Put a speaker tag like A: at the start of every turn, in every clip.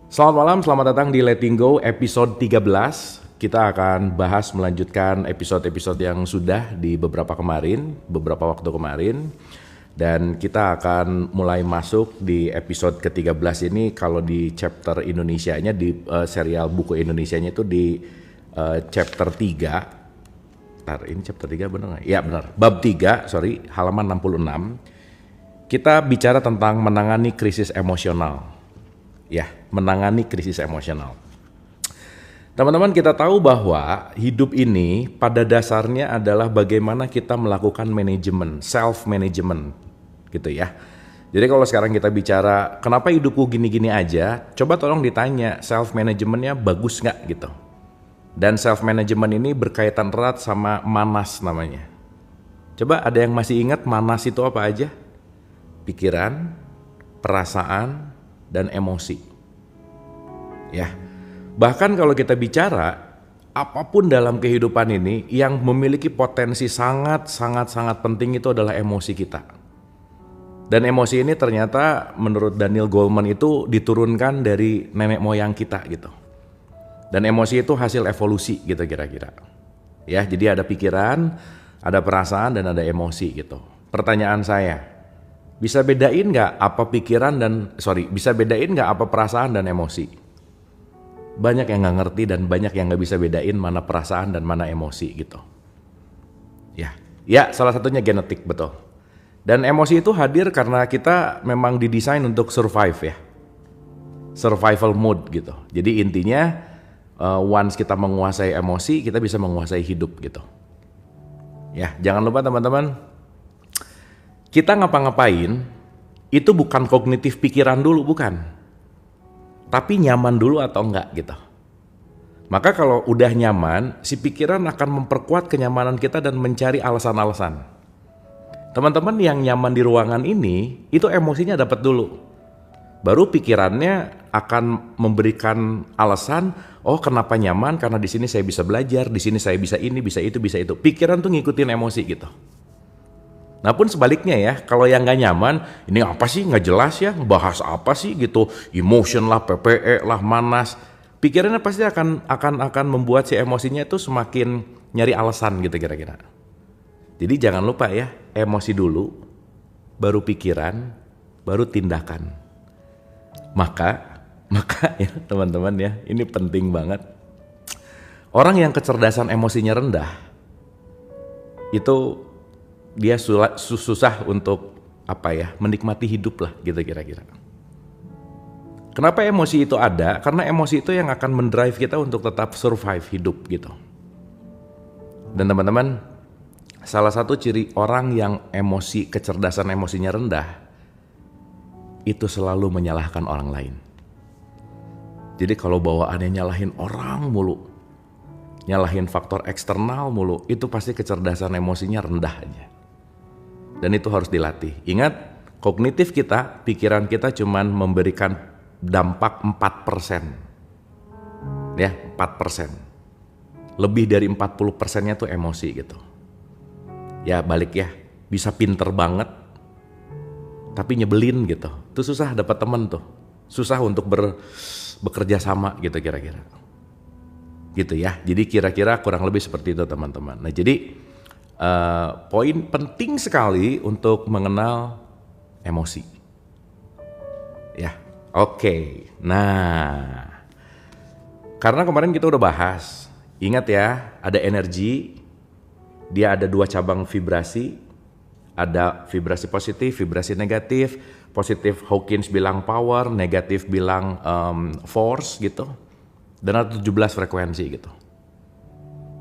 A: Selamat malam, selamat datang di Letting Go episode 13. Kita akan bahas melanjutkan episode-episode yang sudah di beberapa waktu kemarin. Dan kita akan mulai masuk di episode ke-13 ini kalau di chapter Indonesianya, di serial buku Indonesianya itu di chapter 3. Ini chapter 3 bener nggak? Ya benar, bab 3, halaman 66. Kita bicara tentang menangani krisis emosional. Ya, menangani krisis emosional. Teman-teman, kita tahu bahwa hidup ini pada dasarnya adalah bagaimana kita melakukan manajemen, self-management gitu ya. Jadi kalau sekarang kita bicara kenapa hidupku gini-gini aja, coba tolong ditanya self-managementnya bagus nggak gitu. Dan self-management ini berkaitan erat sama manas namanya. Coba ada yang masih ingat manas itu apa aja? Pikiran, perasaan, dan emosi. Ya. Bahkan kalau kita bicara apapun dalam kehidupan ini yang memiliki potensi sangat penting itu adalah emosi kita. Dan emosi ini ternyata menurut Daniel Goleman itu diturunkan dari nenek moyang kita gitu. Dan emosi itu hasil evolusi gitu kira-kira. Ya, jadi ada pikiran, ada perasaan, dan ada emosi gitu. Pertanyaan saya, bisa bedain nggak apa perasaan dan emosi? Banyak yang nggak ngerti dan banyak yang nggak bisa bedain mana perasaan dan mana emosi gitu. Ya, salah satunya genetik, betul. Dan emosi itu hadir karena kita memang didesain untuk survive ya, survival mode gitu. Jadi intinya once kita menguasai emosi, kita bisa menguasai hidup gitu. Ya, jangan lupa teman-teman, kita ngapa-ngapain itu bukan kognitif pikiran dulu, bukan. Tapi nyaman dulu atau enggak gitu. Maka kalau udah nyaman, si pikiran akan memperkuat kenyamanan kita dan mencari alasan-alasan. Teman-teman yang nyaman di ruangan ini, itu emosinya dapat dulu. Baru pikirannya akan memberikan alasan, oh kenapa nyaman, karena di sini saya bisa belajar, di sini saya bisa ini, bisa itu, bisa itu. Pikiran tuh ngikutin emosi gitu. Nah pun sebaliknya ya, kalau yang gak nyaman, ini apa sih, gak jelas ya, bahas apa sih gitu, emotion lah, PPE lah, manas, pikirannya pasti akan membuat si emosinya itu semakin nyari alasan gitu kira-kira. Jadi jangan lupa ya, emosi dulu, baru pikiran, baru tindakan. Maka ya teman-teman ya, ini penting banget. Orang yang kecerdasan emosinya rendah, itu dia susah untuk menikmati hidup lah gitu kira-kira. Kenapa emosi itu ada? Karena emosi itu yang akan mendrive kita untuk tetap survive hidup gitu. Dan teman-teman, salah satu ciri orang yang kecerdasan emosinya rendah itu selalu menyalahkan orang lain. Jadi kalau bawaannya nyalahin orang mulu, nyalahin faktor eksternal mulu, itu pasti kecerdasan emosinya rendah aja. Dan itu harus dilatih. Ingat, kognitif kita, pikiran kita cuman memberikan dampak 4%. Ya, 4%. Lebih dari 40%-nya tuh emosi gitu. Ya balik ya, bisa pinter banget, tapi nyebelin gitu. Itu susah dapat temen tuh. Susah untuk bekerja sama gitu kira-kira. Gitu ya, jadi kira-kira kurang lebih seperti itu teman-teman. Nah jadi poin penting sekali untuk mengenal emosi. Ya, oke. Nah, karena kemarin kita udah bahas, ingat ya, ada energi, dia ada 2 cabang vibrasi, ada vibrasi positif, vibrasi negatif. Positif Hawkins bilang power, negatif bilang force gitu. Dan ada 17 frekuensi gitu.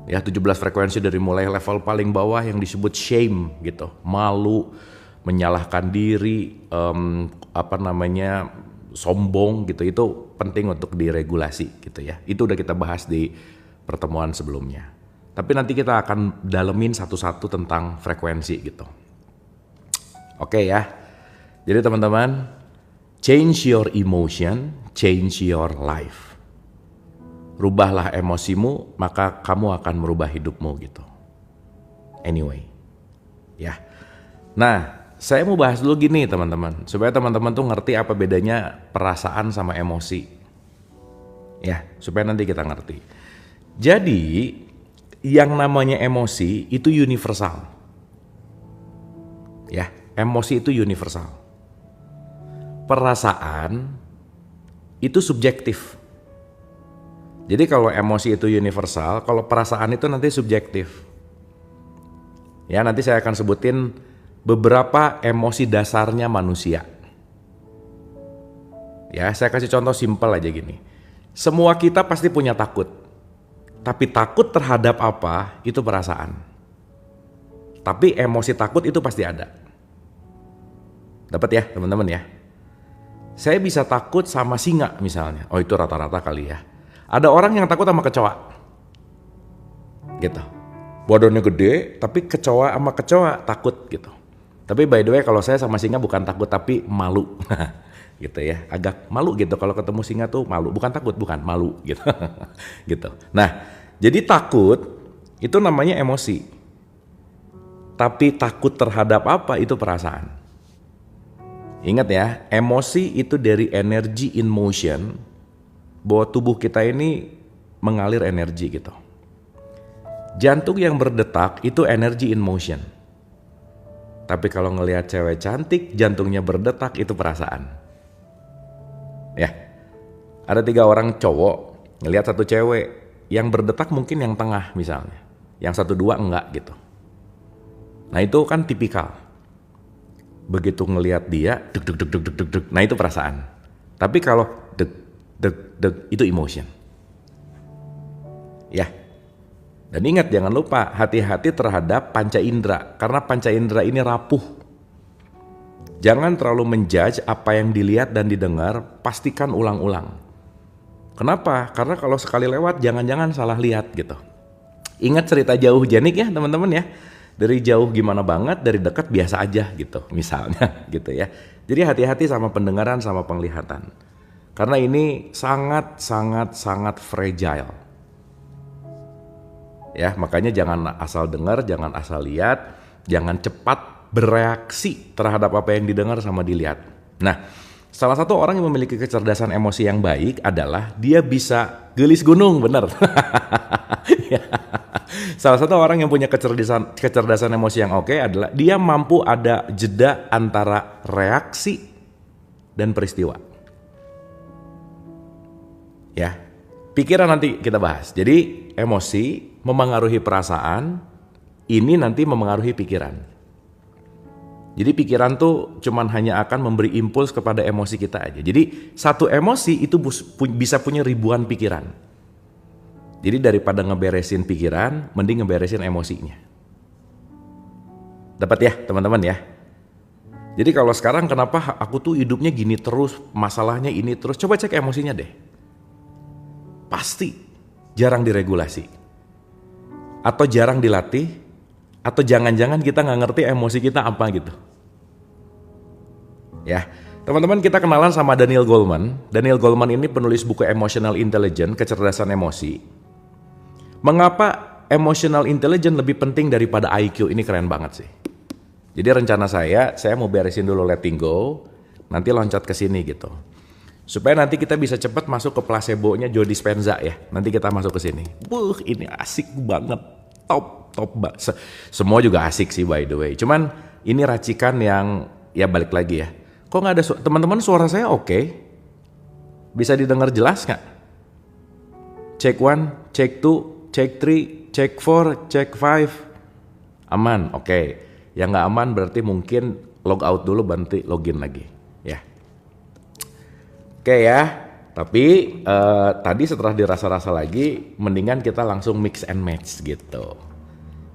A: Ya 17 frekuensi dari mulai level paling bawah yang disebut shame gitu, malu, menyalahkan diri, sombong gitu, itu penting untuk diregulasi gitu ya. Itu udah kita bahas di pertemuan sebelumnya. Tapi nanti kita akan dalemin satu-satu tentang frekuensi gitu. Oke ya. Jadi teman-teman, change your emotion, change your life. Rubahlah emosimu, maka kamu akan merubah hidupmu gitu. Anyway, ya. Nah, saya mau bahas dulu gini teman-teman, supaya teman-teman tuh ngerti apa bedanya perasaan sama emosi. Ya, supaya nanti kita ngerti. Jadi, yang namanya emosi itu universal. Ya, emosi itu universal. Perasaan itu subjektif. Jadi kalau emosi itu universal, kalau perasaan itu nanti subjektif. Ya, nanti saya akan sebutin beberapa emosi dasarnya manusia. Ya, saya kasih contoh simpel aja gini. Semua kita pasti punya takut. Tapi takut terhadap apa, itu perasaan. Tapi emosi takut itu pasti ada. Dapat ya, teman-teman ya? Saya bisa takut sama singa misalnya. Oh, itu rata-rata kali ya. Ada orang yang takut sama kecoa. Gitu. Badannya gede, tapi kecoa sama kecoa takut gitu. Tapi by the way kalau saya sama singa bukan takut tapi malu. Gitu ya. Agak malu gitu kalau ketemu singa tuh malu. Bukan takut, bukan malu gitu. Gitu. Nah, jadi takut itu namanya emosi. Tapi takut terhadap apa itu perasaan. Ingat ya, emosi itu dari energy in motion, bahwa tubuh kita ini mengalir energi gitu. Jantung yang berdetak itu energy in motion. Tapi kalau ngelihat cewek cantik, jantungnya berdetak itu perasaan. Ya, ada 3 orang cowok ngelihat satu cewek, yang berdetak mungkin yang tengah misalnya, yang 1, 2 enggak gitu. Nah itu kan tipikal. Begitu ngelihat dia, deg deg deg deg deg deg, nah itu perasaan. Tapi kalau deg deg deg itu emotion. Ya. Dan ingat jangan lupa hati-hati terhadap panca indera karena panca indera ini rapuh. Jangan terlalu menjudge apa yang dilihat dan didengar, pastikan ulang-ulang. Kenapa? Karena kalau sekali lewat jangan-jangan salah lihat gitu. Ingat cerita jauh Janik ya teman-teman ya. Dari jauh gimana banget, dari dekat biasa aja gitu misalnya gitu ya. Jadi hati-hati sama pendengaran sama penglihatan. Karena ini sangat fragile. Ya, makanya jangan asal dengar, jangan asal lihat, jangan cepat bereaksi terhadap apa yang didengar sama dilihat. Nah, salah satu orang yang memiliki kecerdasan emosi yang baik adalah dia bisa gelis gunung, bener. Salah satu orang yang punya kecerdasan emosi yang oke adalah dia mampu ada jeda antara reaksi dan peristiwa. Ya, pikiran nanti kita bahas. Jadi emosi memengaruhi perasaan, ini nanti memengaruhi pikiran. Jadi pikiran tuh cuman hanya akan memberi impuls kepada emosi kita aja. Jadi satu emosi itu bisa punya ribuan pikiran. Jadi daripada ngeberesin pikiran, mending ngeberesin emosinya. Dapat ya teman-teman ya? Jadi kalau sekarang kenapa aku tuh hidupnya gini terus, masalahnya ini terus, coba cek emosinya deh. Pasti jarang diregulasi. Atau jarang dilatih, atau jangan-jangan kita nggak ngerti emosi kita apa gitu. Ya, teman-teman kita kenalan sama Daniel Goleman. Daniel Goleman ini penulis buku Emotional Intelligence, kecerdasan emosi. Mengapa emotional intelligence lebih penting daripada IQ? Ini keren banget sih. Jadi rencana saya mau beresin dulu letting go, nanti loncat ke sini gitu. Supaya nanti kita bisa cepat masuk ke placebo-nya Joe Dispenza ya. Nanti kita masuk ke sini. Ini asik banget. Top banget. Semua juga asik sih by the way. Cuman ini racikan yang ya balik lagi ya. Kok nggak ada teman-teman suara saya oke? Bisa didengar jelas nggak? Check 1, check 2, check 3, check 4, check 5. Aman, oke. Yang nggak aman berarti mungkin log out dulu berarti login lagi. Ya. Oke ya. Tapi tadi setelah dirasa-rasa lagi, mendingan kita langsung mix and match gitu.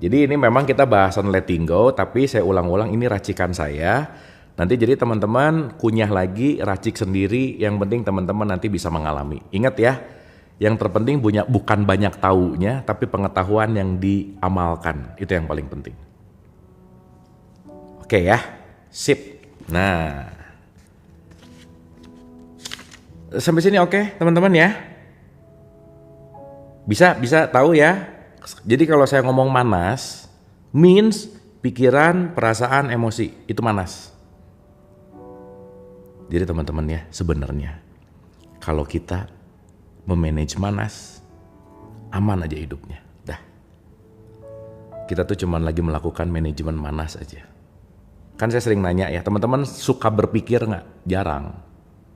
A: Jadi ini memang kita bahasan letting go, tapi saya ulang-ulang ini racikan saya. Nanti jadi teman-teman kunyah lagi, racik sendiri, yang penting teman-teman nanti bisa mengalami. Ingat ya, yang terpenting bukan banyak taunya, tapi pengetahuan yang diamalkan, itu yang paling penting. Oke ya, sip. Nah, sampai sini oke teman-teman ya? Bisa tahu ya? Jadi kalau saya ngomong manas, means pikiran, perasaan, emosi, itu manas. Jadi teman-teman ya, sebenarnya kalau kita memanage manas, aman aja hidupnya. Dah. Kita tuh cuman lagi melakukan manajemen manas aja. Kan saya sering nanya ya, teman-teman suka berpikir nggak? Jarang.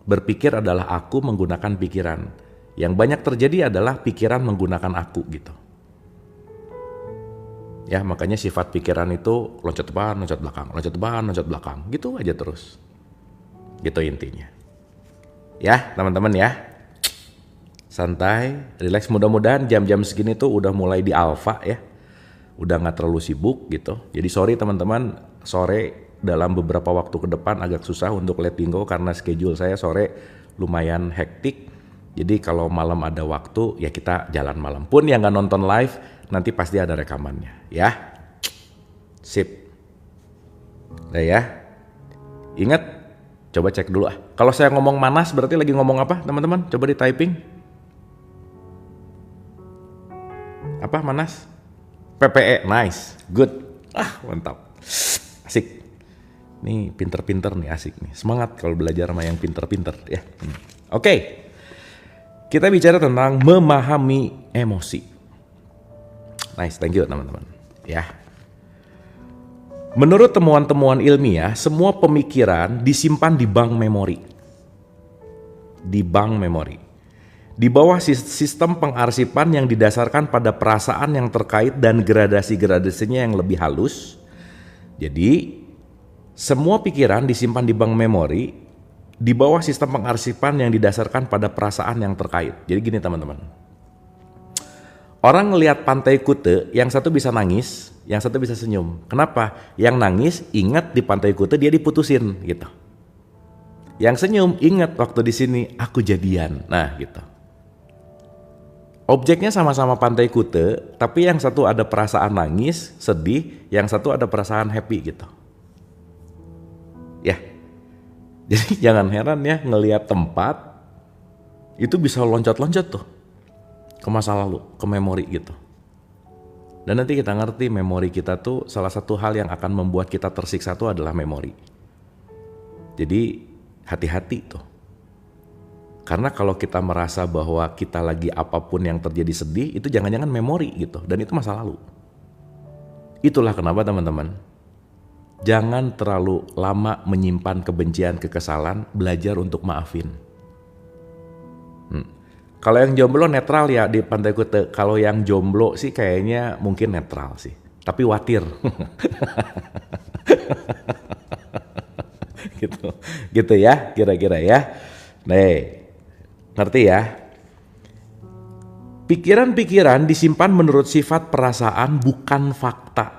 A: Berpikir adalah aku menggunakan pikiran. Yang banyak terjadi adalah pikiran menggunakan aku gitu. Ya makanya sifat pikiran itu loncat depan, loncat belakang, loncat depan, loncat belakang. Gitu aja terus. Gitu intinya. Ya teman-teman ya. Santai, relax, mudah-mudahan jam-jam segini tuh udah mulai di alfa ya. Udah gak terlalu sibuk gitu. Jadi sorry teman-teman, sore dalam beberapa waktu ke depan agak susah untuk letting go karena schedule saya sore lumayan hektik. Jadi kalau malam ada waktu ya kita jalan malam. Pun yang gak nonton live nanti pasti ada rekamannya ya. Sip. Udah ya. Ingat, coba cek dulu ah. Kalau saya ngomong manas berarti lagi ngomong apa teman-teman? Coba di typing. Apa manas? PPE, nice, good. Ah mantap. Asik. Nih pinter-pinter nih, asik nih. Semangat kalau belajar sama yang pinter-pinter ya. Oke. Kita bicara tentang memahami emosi. Nice, thank you teman-teman. Ya. Menurut temuan-temuan ilmiah, semua pemikiran disimpan di bank memori. Di bank memori. Di bawah sistem pengarsipan yang didasarkan pada perasaan yang terkait dan gradasi-gradasinya yang lebih halus. Jadi, semua pikiran disimpan di bank memori di bawah sistem pengarsipan yang didasarkan pada perasaan yang terkait. Jadi gini teman-teman. Orang ngelihat Pantai Kute, yang satu bisa nangis, yang satu bisa senyum. Kenapa? Yang nangis ingat di Pantai Kute dia diputusin gitu. Yang senyum ingat waktu di sini aku jadian. Nah gitu. Objeknya sama-sama Pantai Kute, tapi yang satu ada perasaan nangis, sedih, yang satu ada perasaan happy gitu. Ya. Jadi jangan heran ya ngelihat tempat itu bisa loncat-loncat tuh. Ke masa lalu, ke memori gitu. Dan nanti kita ngerti memori kita tuh salah satu hal yang akan membuat kita tersiksa tuh adalah memori. Jadi hati-hati tuh. Karena kalau kita merasa bahwa kita lagi apapun yang terjadi sedih, itu jangan-jangan memori gitu. Dan itu masa lalu. Itulah kenapa teman-teman, jangan terlalu lama menyimpan kebencian, kekesalan, belajar untuk maafin. Kalau yang jomblo netral ya di Pantai Kute. Kalau yang jomblo sih kayaknya mungkin netral sih. Tapi watir. gitu ya kira-kira ya. Nih, ngerti ya? Pikiran-pikiran disimpan menurut sifat perasaan bukan fakta.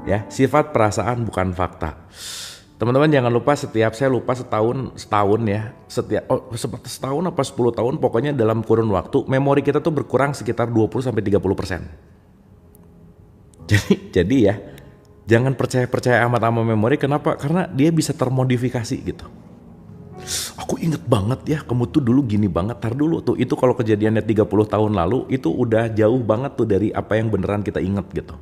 A: Ya, sifat perasaan bukan fakta. Teman-teman jangan lupa saya lupa setahun ya, setahun apa 10 tahun pokoknya dalam kurun waktu memori kita tuh berkurang sekitar 20-30%. Jadi ya jangan percaya amat sama memori. Kenapa? Karena dia bisa termodifikasi gitu. Aku inget banget ya kamu tuh dulu gini banget, tar dulu tuh itu kalau kejadiannya 30 tahun lalu itu udah jauh banget tuh dari apa yang beneran kita inget gitu.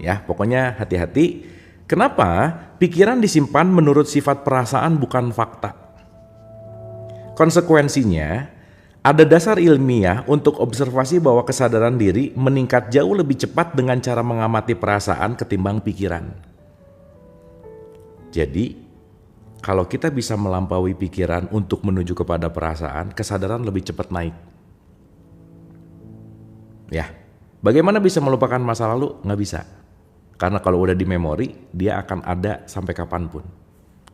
A: Ya pokoknya hati-hati. Kenapa? Pikiran disimpan menurut sifat perasaan bukan fakta. Konsekuensinya, ada dasar ilmiah untuk observasi bahwa kesadaran diri meningkat jauh lebih cepat dengan cara mengamati perasaan ketimbang pikiran. Jadi, kalau kita bisa melampaui pikiran untuk menuju kepada perasaan, kesadaran lebih cepat naik. Ya, bagaimana bisa melupakan masa lalu? Nggak bisa. Karena kalau udah di memori, dia akan ada sampai kapanpun.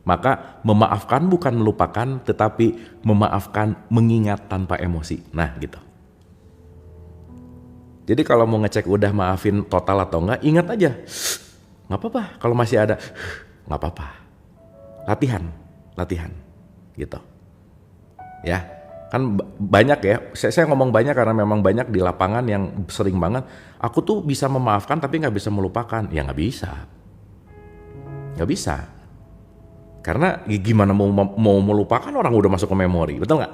A: Maka memaafkan bukan melupakan, tetapi memaafkan mengingat tanpa emosi. Nah gitu. Jadi kalau mau ngecek udah maafin total atau enggak, ingat aja. Nggak apa-apa, kalau masih ada, nggak apa-apa. Latihan. Gitu. Ya, kan banyak ya, saya ngomong banyak karena memang banyak di lapangan yang sering banget, aku tuh bisa memaafkan tapi nggak bisa melupakan. Ya nggak bisa. Karena gimana mau melupakan orang udah masuk ke memori, betul nggak?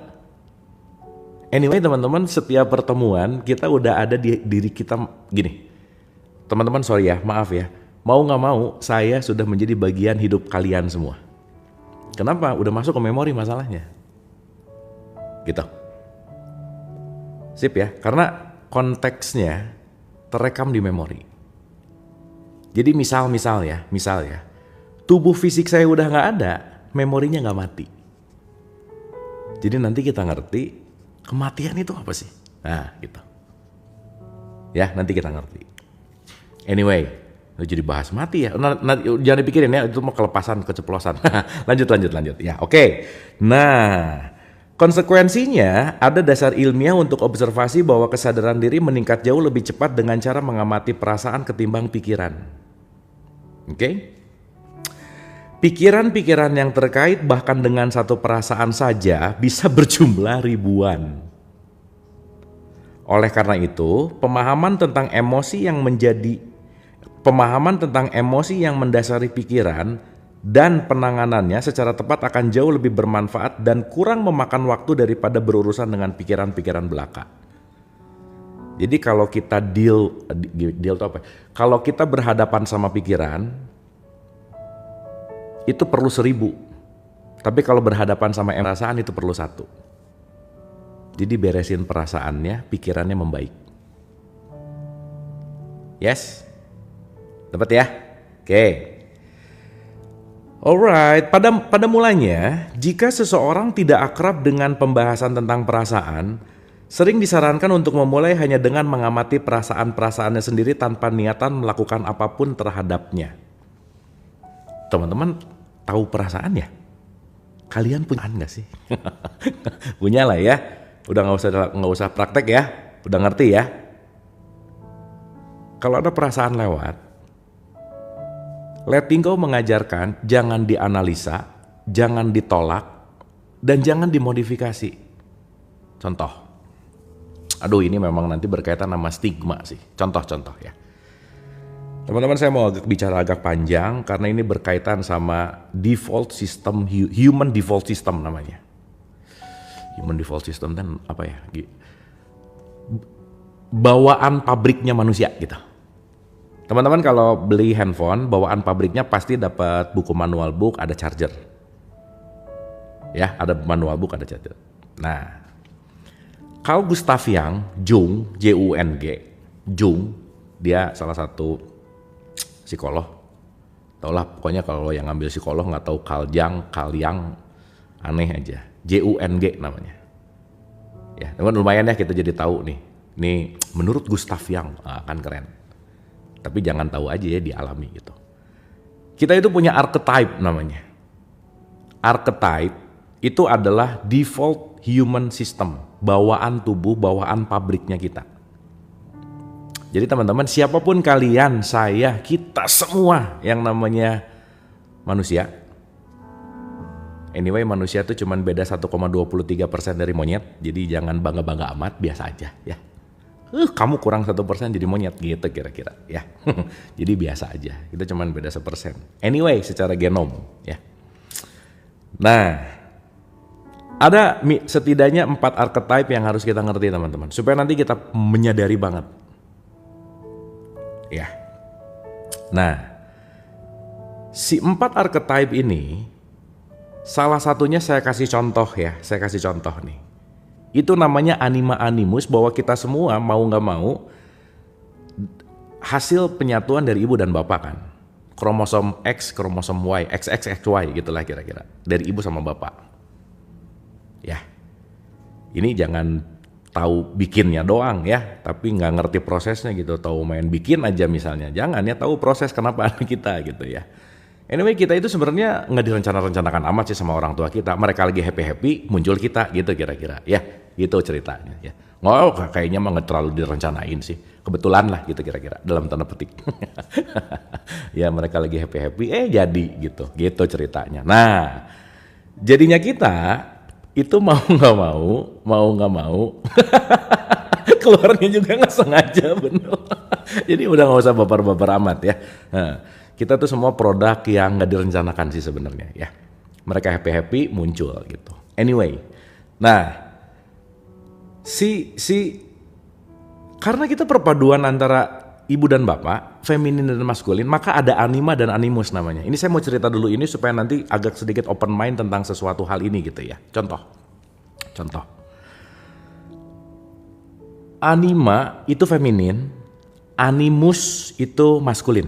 A: Anyway teman-teman, setiap pertemuan kita udah ada di diri kita gini. Teman-teman sorry ya, maaf ya, mau nggak mau saya sudah menjadi bagian hidup kalian semua. Kenapa? Udah masuk ke memori masalahnya. gitu. Sip ya, karena konteksnya terekam di memori. Jadi misal ya, tubuh fisik saya udah nggak ada, memorinya nggak mati. Jadi nanti kita ngerti kematian itu apa sih? Nah gitu. Ya nanti kita ngerti. Anyway, jadi bahas mati ya. Jangan dipikirin ya, itu mau kelepasan, keceplosan. lanjut. Ya oke. Nah, konsekuensinya ada dasar ilmiah untuk observasi bahwa kesadaran diri meningkat jauh lebih cepat dengan cara mengamati perasaan ketimbang pikiran. Oke? Pikiran-pikiran yang terkait bahkan dengan satu perasaan saja bisa berjumlah ribuan. Oleh karena itu, pemahaman tentang emosi yang mendasari pikiran dan penanganannya secara tepat akan jauh lebih bermanfaat dan kurang memakan waktu daripada berurusan dengan pikiran-pikiran belaka. Jadi kalau kita deal itu apa? Kalau kita berhadapan sama pikiran, itu perlu 1000. Tapi kalau berhadapan sama perasaan itu perlu 1. Jadi beresin perasaannya, pikirannya membaik. Yes? Dapat ya? Oke. Alright, pada mulanya, jika seseorang tidak akrab dengan pembahasan tentang perasaan, sering disarankan untuk memulai hanya dengan mengamati perasaan-perasaannya sendiri tanpa niatan melakukan apapun terhadapnya. Teman-teman tahu perasaan ya? Kalian punya nggak sih? Punya lah ya. Udah nggak usah praktek ya. Udah ngerti ya. Kalau ada perasaan lewat, letting go mengajarkan jangan dianalisa, jangan ditolak, dan jangan dimodifikasi. Contoh. Aduh ini memang nanti berkaitan sama stigma sih. Contoh-contoh ya. Teman-teman saya mau bicara agak panjang karena ini berkaitan sama default system, human default system namanya. Human default system kan apa ya? Bawaan pabriknya manusia gitu. Teman-teman kalau beli handphone, bawaan pabriknya pasti dapat buku manual book, ada charger. Ya, ada manual book, ada charger. Nah, Carl Gustav Jung, J-U-N-G, Jung, dia salah satu psikolog. Taulah pokoknya kalau yang ngambil psikolog nggak tahu Carl Jung, aneh aja. J-U-N-G namanya. Ya, teman lumayan ya kita jadi tahu nih. Nih menurut Gustav Jung, kan keren. Tapi jangan tahu aja ya dialami gitu. Kita itu punya archetype namanya. Archetype itu adalah default human system, bawaan tubuh, bawaan pabriknya kita. Jadi teman-teman, siapapun kalian, saya, kita semua yang namanya manusia. Anyway, manusia itu cuma beda 1,23% dari monyet, jadi jangan bangga-bangga amat, biasa aja ya. Kamu kurang 1% jadi monyet gitu kira-kira ya. Jadi biasa aja, kita cuma beda 1%. Anyway, secara genom ya. Nah, ada setidaknya 4 archetype yang harus kita ngerti teman-teman, supaya nanti kita menyadari banget. Ya. Nah, si 4 archetype ini salah satunya saya kasih contoh nih. Itu namanya anima animus, bahwa kita semua mau nggak mau hasil penyatuan dari ibu dan bapak kan. Kromosom X, kromosom Y, XXXY gitulah kira-kira. Dari ibu sama bapak. Ya. Ini jangan tahu bikinnya doang ya, tapi nggak ngerti prosesnya gitu, tahu main bikin aja misalnya. Jangan ya, tahu proses kenapa anak kita gitu ya. Anyway, kita itu sebenarnya nggak direncanakan amat sih sama orang tua kita. Mereka lagi happy-happy, muncul kita gitu kira-kira ya, gitu ceritanya ya. Nggak, kayaknya mah nggak terlalu direncanain sih. Kebetulan lah gitu kira-kira, dalam tanda petik. Ya mereka lagi happy-happy, jadi gitu ceritanya. Nah, jadinya kita itu mau nggak mau keluarnya juga nggak sengaja bener. Jadi udah nggak usah baper-baper amat ya. Nah, kita tuh semua produk yang nggak direncanakan sih sebenarnya ya. Mereka happy muncul gitu. Anyway, nah karena kita perpaduan antara ibu dan bapak, feminin dan maskulin, maka ada anima dan animus namanya. Ini saya mau cerita dulu ini supaya nanti agak sedikit open mind tentang sesuatu hal ini gitu ya. Contoh. Anima itu feminin, animus itu maskulin.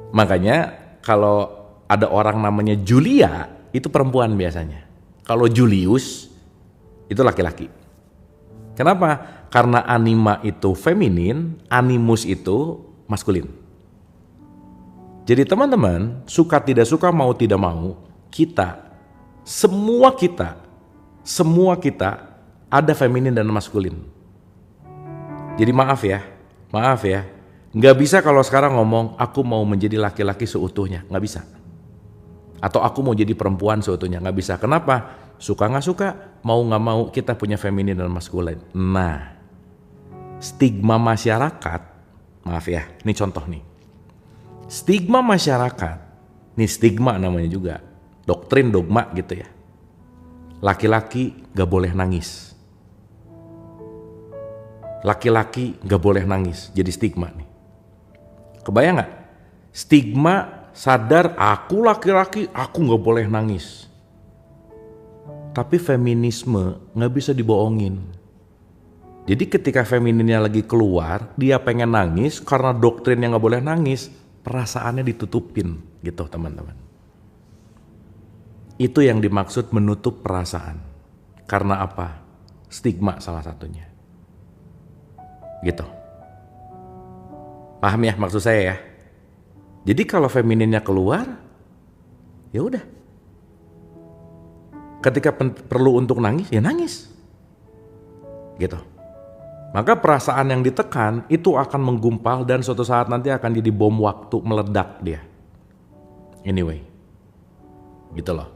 A: Makanya kalau ada orang namanya Julia, itu perempuan biasanya. Kalau Julius, itu laki-laki. Kenapa? Karena anima itu feminin, animus itu maskulin. Jadi teman-teman, suka tidak suka, mau tidak mau, semua kita ada feminin dan maskulin. Jadi maaf ya, nggak bisa kalau sekarang ngomong aku mau menjadi laki-laki seutuhnya, nggak bisa. Atau aku mau jadi perempuan seutuhnya, nggak bisa. Kenapa? Suka nggak suka, mau nggak mau kita punya feminin dan maskulin. Nah, stigma masyarakat, maaf ya, ini contoh nih. Stigma masyarakat, nih stigma namanya juga, doktrin dogma gitu ya. Laki-laki gak boleh nangis. Laki-laki gak boleh nangis, jadi stigma nih. Kebayang gak? Stigma sadar aku laki-laki, aku gak boleh nangis. Tapi feminisme gak bisa dibohongin. Jadi ketika femininnya lagi keluar, dia pengen nangis karena doktrinnya gak boleh nangis, perasaannya ditutupin gitu teman-teman. Itu yang dimaksud menutup perasaan. Karena apa? Stigma salah satunya. Gitu. Paham ya maksud saya ya? Jadi kalau femininnya keluar, ya udah. Ketika perlu untuk nangis, ya nangis. Gitu. Maka perasaan yang ditekan itu akan menggumpal dan suatu saat nanti akan jadi bom waktu, meledak dia. Anyway, gitu loh.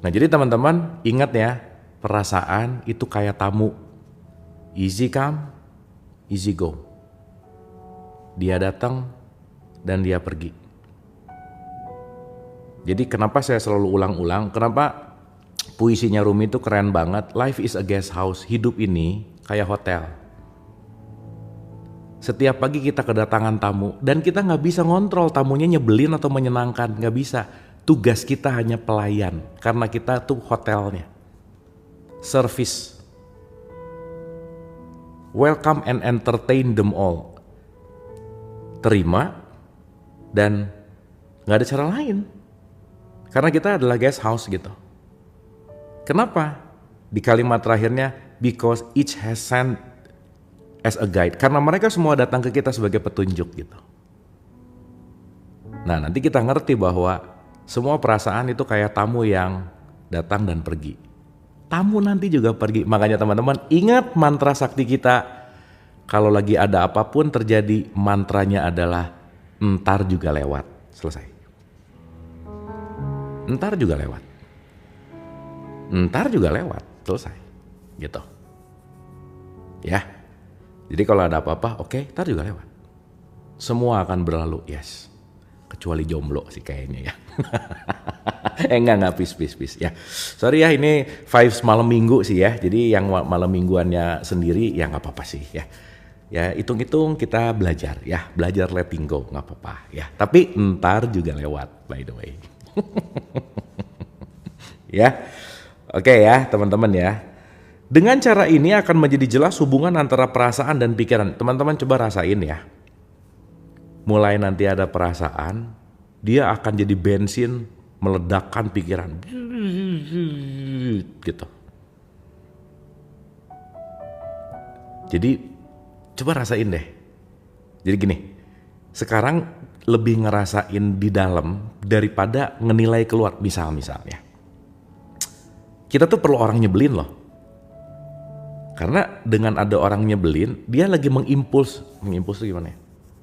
A: Nah jadi teman-teman ingat ya, perasaan itu kayak tamu. Easy come, easy go. Dia datang dan dia pergi. Jadi kenapa saya selalu ulang-ulang, kenapa puisinya Rumi itu keren banget. Life is a guest house, hidup ini kayak hotel. Setiap pagi kita kedatangan tamu dan kita nggak bisa ngontrol tamunya nyebelin atau menyenangkan, nggak bisa. Tugas kita hanya pelayan karena kita tuh hotelnya. Service. Welcome and entertain them all. Terima dan nggak ada cara lain. Karena kita adalah guest house gitu. Kenapa? Di kalimat terakhirnya, because each has sent as a guide. Karena mereka semua datang ke kita sebagai petunjuk gitu. Nah nanti kita ngerti bahwa semua perasaan itu kayak tamu yang datang dan pergi. Tamu nanti juga pergi. Makanya teman-teman ingat mantra sakti kita. Kalau lagi ada apapun terjadi, mantranya adalah entar juga lewat. Selesai. Entar juga lewat. Entar juga lewat. Selesai. Gitu. Ya. Jadi kalau ada apa-apa, oke, entar juga lewat. Semua akan berlalu, yes. Kecuali jomblo sih kayaknya ya. Enggak, peace ya. Sorry ya, ini vibes malam minggu sih ya. Jadi yang malam mingguannya sendiri ya nggak apa-apa sih ya. Ya hitung-hitung kita belajar ya. Belajar letting go, nggak apa-apa ya. Tapi entar juga lewat by the way. Ya, oke ya teman-teman ya. Dengan cara ini akan menjadi jelas hubungan antara perasaan dan pikiran. Teman-teman coba rasain ya. Mulai nanti ada perasaan, dia akan jadi bensin meledakkan pikiran. Gitu. Jadi coba rasain deh. Jadi gini, sekarang lebih ngerasain di dalam daripada ngenilai keluar. Misalnya. Kita tuh perlu orang nyebelin loh. Karena dengan ada orang nyebelin, dia lagi mengimpuls tuh gimana ya?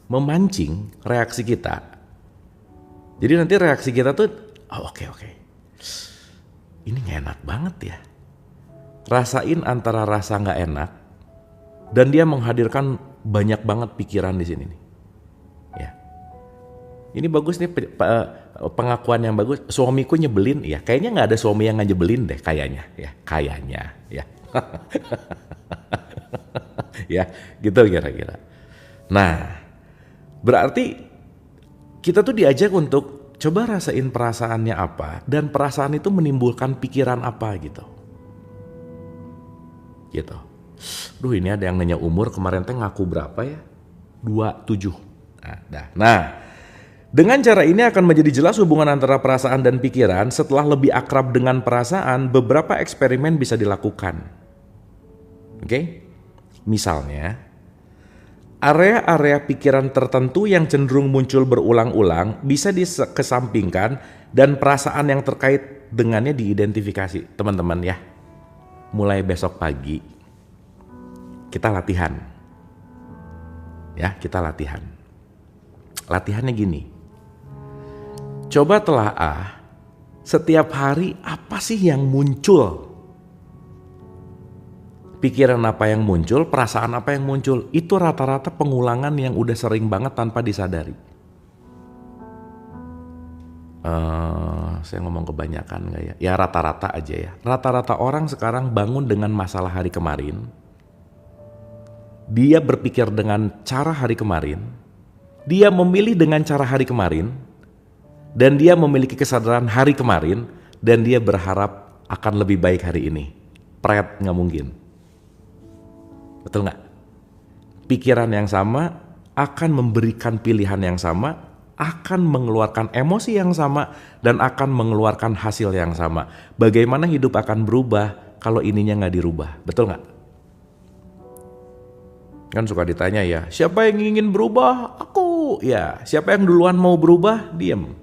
A: Memancing reaksi kita. Jadi nanti reaksi kita tuh, oh oke. Ini gak enak banget ya. Rasain antara rasa gak enak dan dia menghadirkan banyak banget pikiran di sini nih. Ya. Ini bagus nih pengakuan yang bagus. Suamiku nyebelin, ya kayaknya nggak ada suami yang nyebelin deh kayaknya, ya. Ya, gitu kira-kira. Nah, berarti kita tuh diajak untuk coba rasain perasaannya apa dan perasaan itu menimbulkan pikiran apa gitu. Duh, ini ada yang nanya umur, kemarin teh ngaku berapa ya? 27. Nah, dengan cara ini akan menjadi jelas hubungan antara perasaan dan pikiran. Setelah lebih akrab dengan perasaan, beberapa eksperimen bisa dilakukan. Oke? Misalnya, area-area pikiran tertentu yang cenderung muncul berulang-ulang bisa dikesampingkan dan perasaan yang terkait dengannya diidentifikasi. Teman-teman ya, mulai besok pagi kita latihan. Ya, kita latihan. Latihannya gini. Coba telaah setiap hari apa sih yang muncul? Pikiran apa yang muncul, perasaan apa yang muncul. Itu rata-rata pengulangan yang udah sering banget tanpa disadari. Saya ngomong kebanyakan gak ya? Ya rata-rata aja ya. Rata-rata orang sekarang bangun dengan masalah hari kemarin. Dia berpikir dengan cara hari kemarin. Dia memilih dengan cara hari kemarin. Dan dia memiliki kesadaran hari kemarin. Dan dia berharap akan lebih baik hari ini. Pret, gak mungkin. Betul gak? Pikiran yang sama akan memberikan pilihan yang sama, akan mengeluarkan emosi yang sama, dan akan mengeluarkan hasil yang sama. Bagaimana hidup akan berubah kalau ininya gak dirubah? Betul gak? Kan suka ditanya ya, siapa yang ingin berubah? Aku. Ya, siapa yang duluan mau berubah? Diem.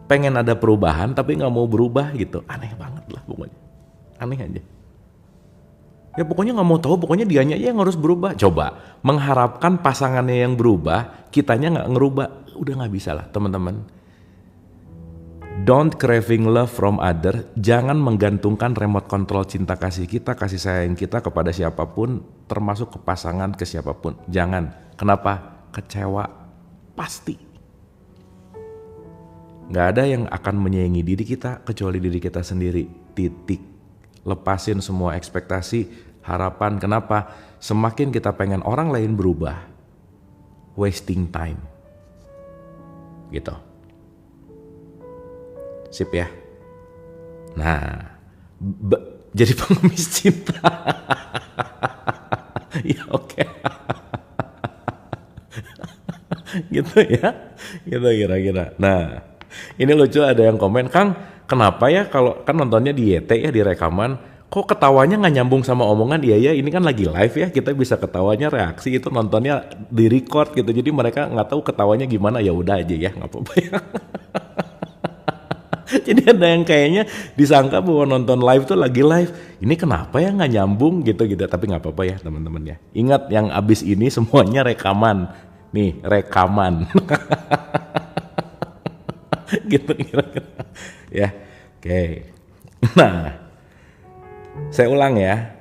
A: Pengen ada perubahan tapi gak mau berubah gitu. Aneh banget lah pokoknya. Aneh aja. Ya pokoknya gak mau tahu, pokoknya dianya aja yang harus berubah. Coba, mengharapkan pasangannya yang berubah, kitanya gak ngerubah. Udah gak bisa lah teman-teman. Don't craving love from other. Jangan menggantungkan remote control cinta kasih kita, kasih sayang kita kepada siapapun, termasuk ke pasangan, ke siapapun. Jangan. Kenapa? Kecewa. Pasti. Gak ada yang akan menyayangi diri kita kecuali diri kita sendiri. Titik. Lepasin semua ekspektasi, harapan. Kenapa? Semakin kita pengen orang lain berubah, wasting time. Gitu. Sip ya. Nah, jadi pengemis cinta. Ya oke. Gitu ya. Gitu kira-kira. Nah, ini lucu, ada yang komen, Kang, kenapa ya kalau kan nontonnya di YT ya, di rekaman, kok ketawanya nggak nyambung sama omongan? Iya ya, ini kan lagi live ya, kita bisa ketawanya reaksi, itu nontonnya di record gitu, jadi mereka nggak tahu ketawanya gimana. Ya udah aja ya, nggak apa-apa ya. Jadi ada yang kayaknya disangka bahwa nonton live tuh lagi live. Ini kenapa ya nggak nyambung gitu-gitu. Tapi nggak apa-apa ya teman-teman ya. Ingat, yang abis ini semuanya rekaman. Nih, rekaman. Gitu kira-kira. Ya, oke. Nah, saya ulang ya.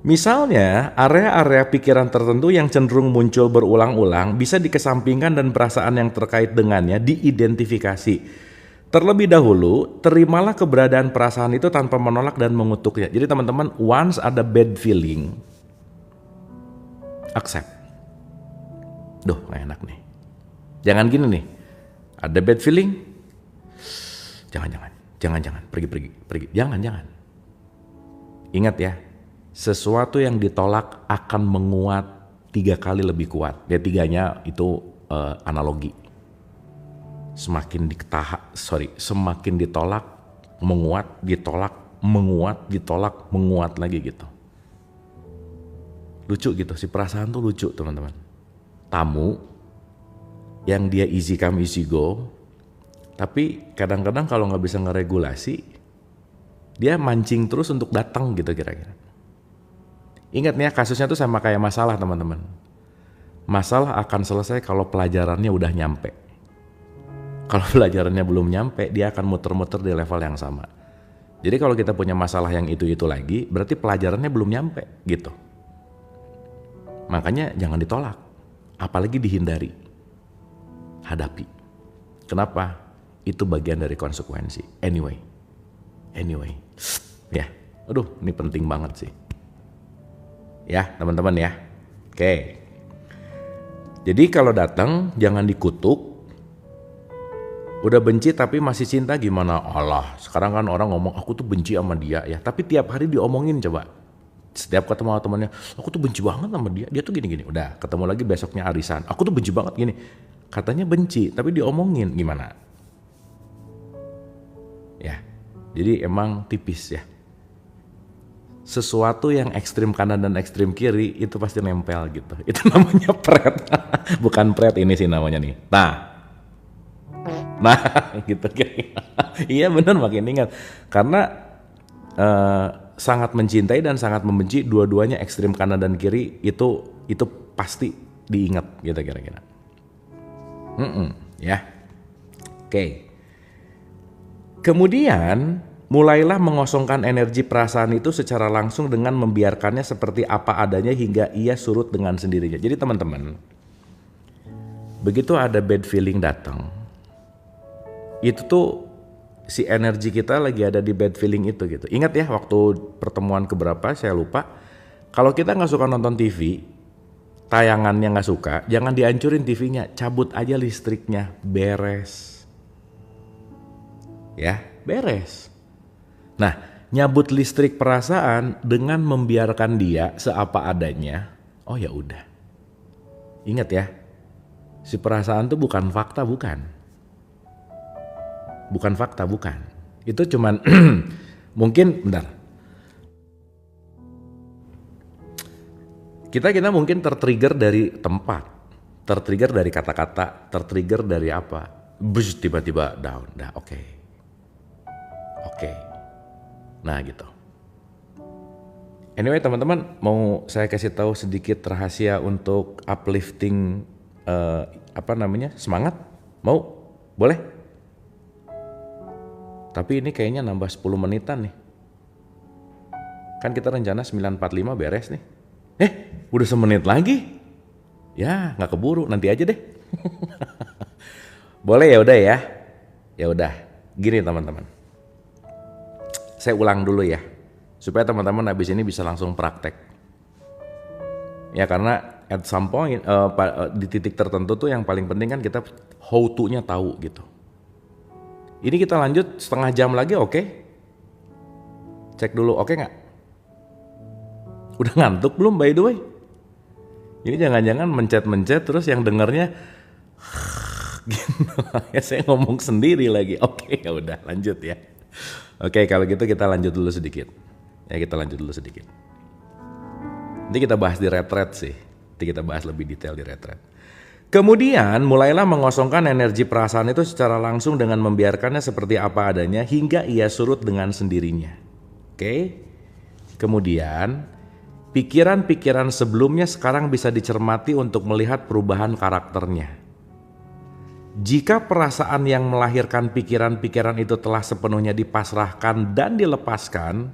A: Misalnya, area-area pikiran tertentu yang cenderung muncul berulang-ulang bisa dikesampingkan dan perasaan yang terkait dengannya diidentifikasi. Terlebih dahulu, terimalah keberadaan perasaan itu tanpa menolak dan mengutuknya. Jadi teman-teman, once ada bad feeling, accept. Duh, gak enak nih. Jangan gini nih, ada bad feeling, jangan, pergi. Jangan. Ingat ya, sesuatu yang ditolak akan menguat 3 kali lebih kuat. Ya, 3-nya itu analogi. Semakin ditolak, menguat, ditolak, menguat lagi gitu. Lucu gitu, si perasaan tuh lucu teman-teman. Tamu yang dia easy come easy go, tapi kadang-kadang kalau nggak bisa ngeregulasi, dia mancing terus untuk datang gitu kira-kira. Ingat nih ya, kasusnya tuh sama kayak masalah teman-teman. Masalah akan selesai kalau pelajarannya udah nyampe. Kalau pelajarannya belum nyampe, dia akan muter-muter di level yang sama. Jadi kalau kita punya masalah yang itu lagi, berarti pelajarannya belum nyampe gitu. Makanya jangan ditolak, apalagi dihindari. Hadapi. Kenapa? Itu bagian dari konsekuensi. Anyway. Ya, aduh, ini penting banget sih. Ya, teman-teman ya. Oke. Jadi kalau datang jangan dikutuk. Udah benci tapi masih cinta gimana? Allah, sekarang kan orang ngomong aku tuh benci sama dia ya. Tapi tiap hari diomongin coba. Setiap ketemu sama temannya, aku tuh benci banget sama dia, dia tuh gini-gini. Udah, ketemu lagi besoknya arisan, aku tuh benci banget gini. Katanya benci, tapi diomongin gimana? Ya, jadi emang tipis ya. Sesuatu yang ekstrim kanan dan ekstrim kiri itu pasti nempel gitu. Itu namanya pret. Bukan pret ini sih namanya nih. Nah gitu kira. Iya benar makin ingat. Karena sangat mencintai dan sangat membenci dua-duanya ekstrim kanan dan kiri itu pasti diingat gitu kira-kira. Ya. Oke. Kemudian mulailah mengosongkan energi perasaan itu secara langsung dengan membiarkannya seperti apa adanya hingga ia surut dengan sendirinya. Jadi teman-teman, begitu ada bad feeling datang, itu tuh si energi kita lagi ada di bad feeling itu gitu. Ingat ya waktu pertemuan keberapa saya lupa. Kalau kita nggak suka nonton TV, tayangannya nggak suka, jangan dihancurin TV-nya, cabut aja listriknya, beres. Ya, beres. Nah, nyabut listrik perasaan dengan membiarkan dia seapa adanya. Oh ya udah. Ingat ya, si perasaan tuh bukan fakta, bukan. Bukan fakta, bukan. Itu cuman mungkin bentar. Kita mungkin tertrigger dari tempat, tertrigger dari kata-kata, tertrigger dari apa. Bus tiba-tiba down. Dah oke. Nah gitu. Anyway teman-teman, mau saya kasih tahu sedikit rahasia untuk uplifting semangat? Mau? Boleh? Tapi ini kayaknya nambah 10 menitan nih. Kan kita rencana 9.45 beres nih. Udah semenit lagi? Ya nggak keburu, nanti aja deh. Boleh ya udah ya? Ya udah, gini teman-teman. Saya ulang dulu ya, supaya teman-teman habis ini bisa langsung praktek. Ya karena at some point, di titik tertentu tuh yang paling penting kan kita how to-nya tahu gitu. Ini kita lanjut setengah jam lagi, oke? Cek dulu, oke nggak? Udah ngantuk belum by the way? Ini jangan-jangan mencet terus yang dengernya gitu. Ya saya ngomong sendiri lagi. Oke, ya udah lanjut ya. Oke, kalau gitu kita lanjut dulu sedikit. Nanti kita bahas di retret sih. Nanti kita bahas lebih detail di retret. Kemudian mulailah mengosongkan energi perasaan itu secara langsung dengan membiarkannya seperti apa adanya hingga ia surut dengan sendirinya. Oke. Kemudian pikiran-pikiran sebelumnya sekarang bisa dicermati untuk melihat perubahan karakternya. Jika perasaan yang melahirkan pikiran-pikiran itu telah sepenuhnya dipasrahkan dan dilepaskan,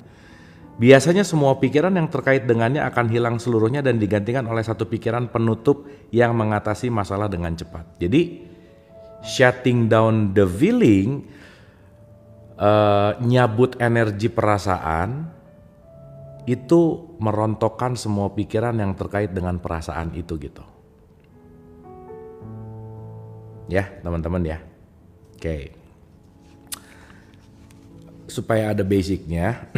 A: biasanya semua pikiran yang terkait dengannya akan hilang seluruhnya dan digantikan oleh satu pikiran penutup yang mengatasi masalah dengan cepat. Jadi, shutting down the feeling, nyabut energi perasaan, itu merontokkan semua pikiran yang terkait dengan perasaan itu gitu. Ya teman-teman ya. Oke. Supaya ada basicnya.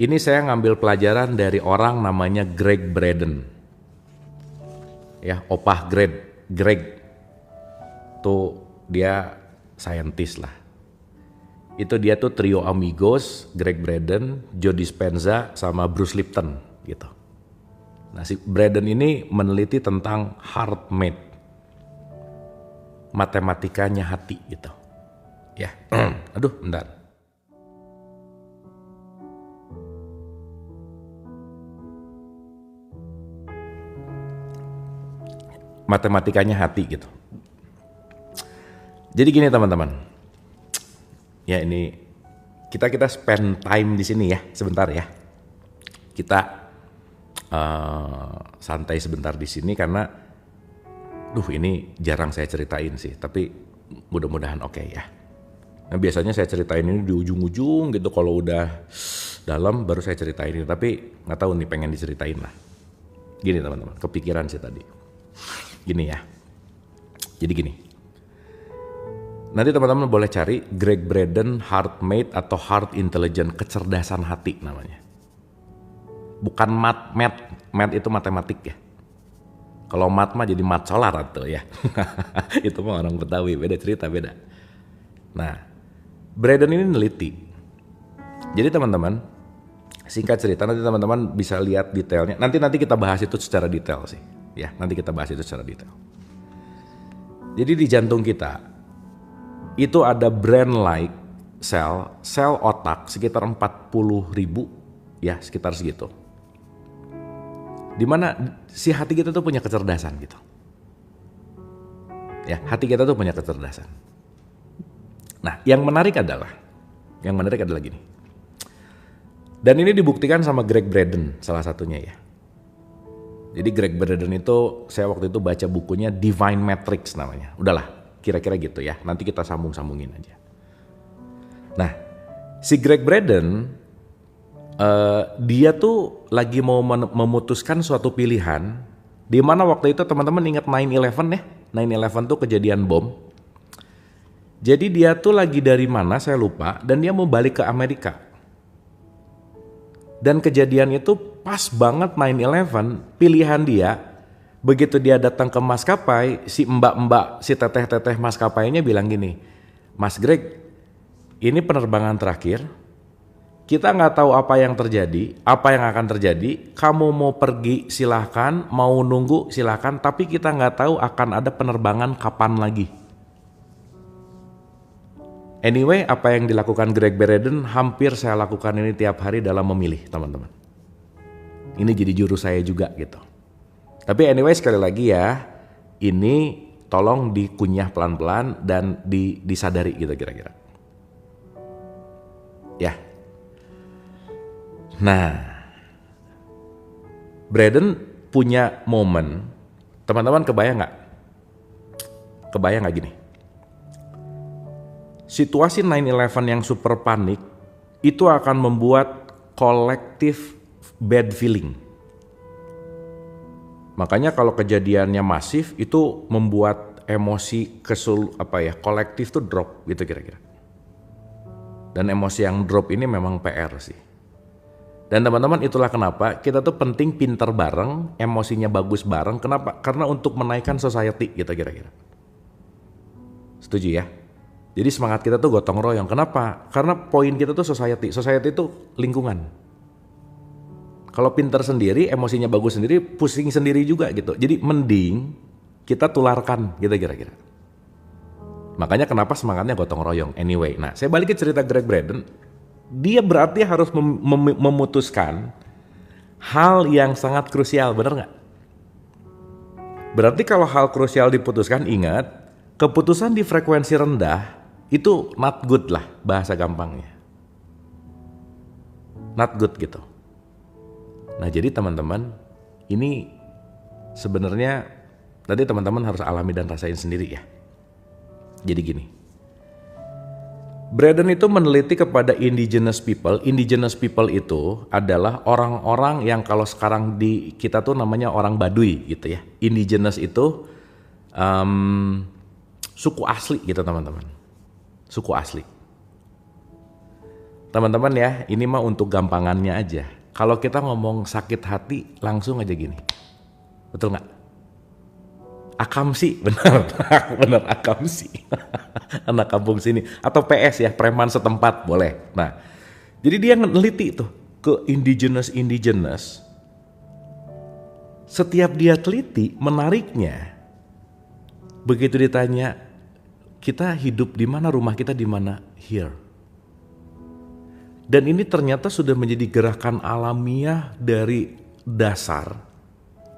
A: Ini saya ngambil pelajaran dari orang namanya Greg Braden. Ya, opah Greg. Tuh dia saintis lah. Itu dia tuh trio amigos, Greg Braden, Joe Dispenza, sama Bruce Lipton gitu. Nah si Braden ini meneliti tentang heart math. Matematikanya hati gitu. Ya, aduh bentar. Matematikanya hati gitu. Jadi gini teman-teman. Ya ini kita spend time di sini ya sebentar ya. Kita santai sebentar di sini karena ini jarang saya ceritain sih, tapi mudah-mudahan oke ya. Nah biasanya saya ceritain ini di ujung-ujung gitu, kalau udah dalam baru saya ceritain ini, tapi nggak tahu nih pengen diceritain lah. Gini teman-teman, kepikiran sih tadi. Gini ya, jadi gini. Nanti teman-teman boleh cari Greg Braden Heart Math atau Heart Intelligence, kecerdasan hati namanya. Bukan math itu matematik ya. Kalau math mah jadi mat solar atau ya. Itu mah orang Betawi, beda cerita, beda. Nah, Braden ini neliti. Jadi teman-teman, singkat cerita nanti teman-teman bisa lihat detailnya. Nanti kita bahas itu secara detail sih. Ya, nanti kita bahas itu secara detail. Jadi di jantung kita itu ada brain-like sel otak sekitar 40.000 ya, sekitar segitu. Dimana si hati kita tuh punya kecerdasan gitu. Ya, hati kita tuh punya kecerdasan. Nah, yang menarik adalah gini. Dan ini dibuktikan sama Greg Braden salah satunya ya. Jadi Greg Braden itu saya waktu itu baca bukunya Divine Matrix namanya. Udahlah, kira-kira gitu ya. Nanti kita sambungin aja. Nah, si Greg Braden dia tuh lagi mau memutuskan suatu pilihan di mana waktu itu teman-teman ingat 9/11 ya. 9/11 tuh kejadian bom. Jadi dia tuh lagi dari mana saya lupa dan dia mau balik ke Amerika. Dan kejadian itu pas banget 9/11, pilihan dia, begitu dia datang ke maskapai, si mbak-mbak, si teteh-teteh maskapainya bilang gini, Mas Greg, ini penerbangan terakhir, kita nggak tahu apa yang terjadi, apa yang akan terjadi, kamu mau pergi silahkan, mau nunggu silahkan, tapi kita nggak tahu akan ada penerbangan kapan lagi. Anyway, apa yang dilakukan Greg Braden hampir saya lakukan ini tiap hari dalam memilih, teman-teman. Ini jadi juru saya juga gitu. Tapi anyway, sekali lagi ya, ini tolong dikunyah pelan-pelan dan disadari gitu kira-kira. Ya. Nah, Braden punya momen, teman-teman kebayang nggak? Kebayang nggak gini? Situasi 9/11 yang super panik itu akan membuat kolektif bad feeling. Makanya kalau kejadiannya masif itu membuat emosi kolektif tuh drop gitu kira-kira. Dan emosi yang drop ini memang PR sih. Dan teman-teman itulah kenapa kita tuh penting pinter bareng, emosinya bagus bareng. Kenapa? Karena untuk menaikkan society gitu kira-kira. Setuju ya? Jadi semangat kita tuh gotong royong. Kenapa? Karena poin kita tuh society. Society itu lingkungan. Kalau pinter sendiri, emosinya bagus sendiri, pusing sendiri juga gitu. Jadi mending kita tularkan gitu kira-kira. Makanya kenapa semangatnya gotong royong. Anyway, nah saya balik ke cerita Greg Braden. Dia berarti harus memutuskan hal yang sangat krusial, bener gak? Berarti kalau hal krusial diputuskan, ingat, keputusan di frekuensi rendah itu not good lah bahasa gampangnya. Not good gitu. Nah jadi teman-teman, ini sebenarnya tadi teman-teman harus alami dan rasain sendiri ya. Jadi gini, Braden itu meneliti kepada indigenous people. Indigenous people itu adalah orang-orang yang kalau sekarang di kita tuh namanya orang Baduy gitu ya. Indigenous itu suku asli gitu teman-teman. Suku asli. Teman-teman ya, ini mah untuk gampangannya aja. Kalau kita ngomong sakit hati langsung aja gini. Betul nggak? Akamsi, benar, benar akamsi. Anak kampung sini atau PS ya, preman setempat boleh. Nah, jadi dia neliti tuh ke indigenous. Setiap dia teliti, menariknya begitu ditanya, kita hidup di mana, rumah kita di mana? Here. Dan ini ternyata sudah menjadi gerakan alamiah dari dasar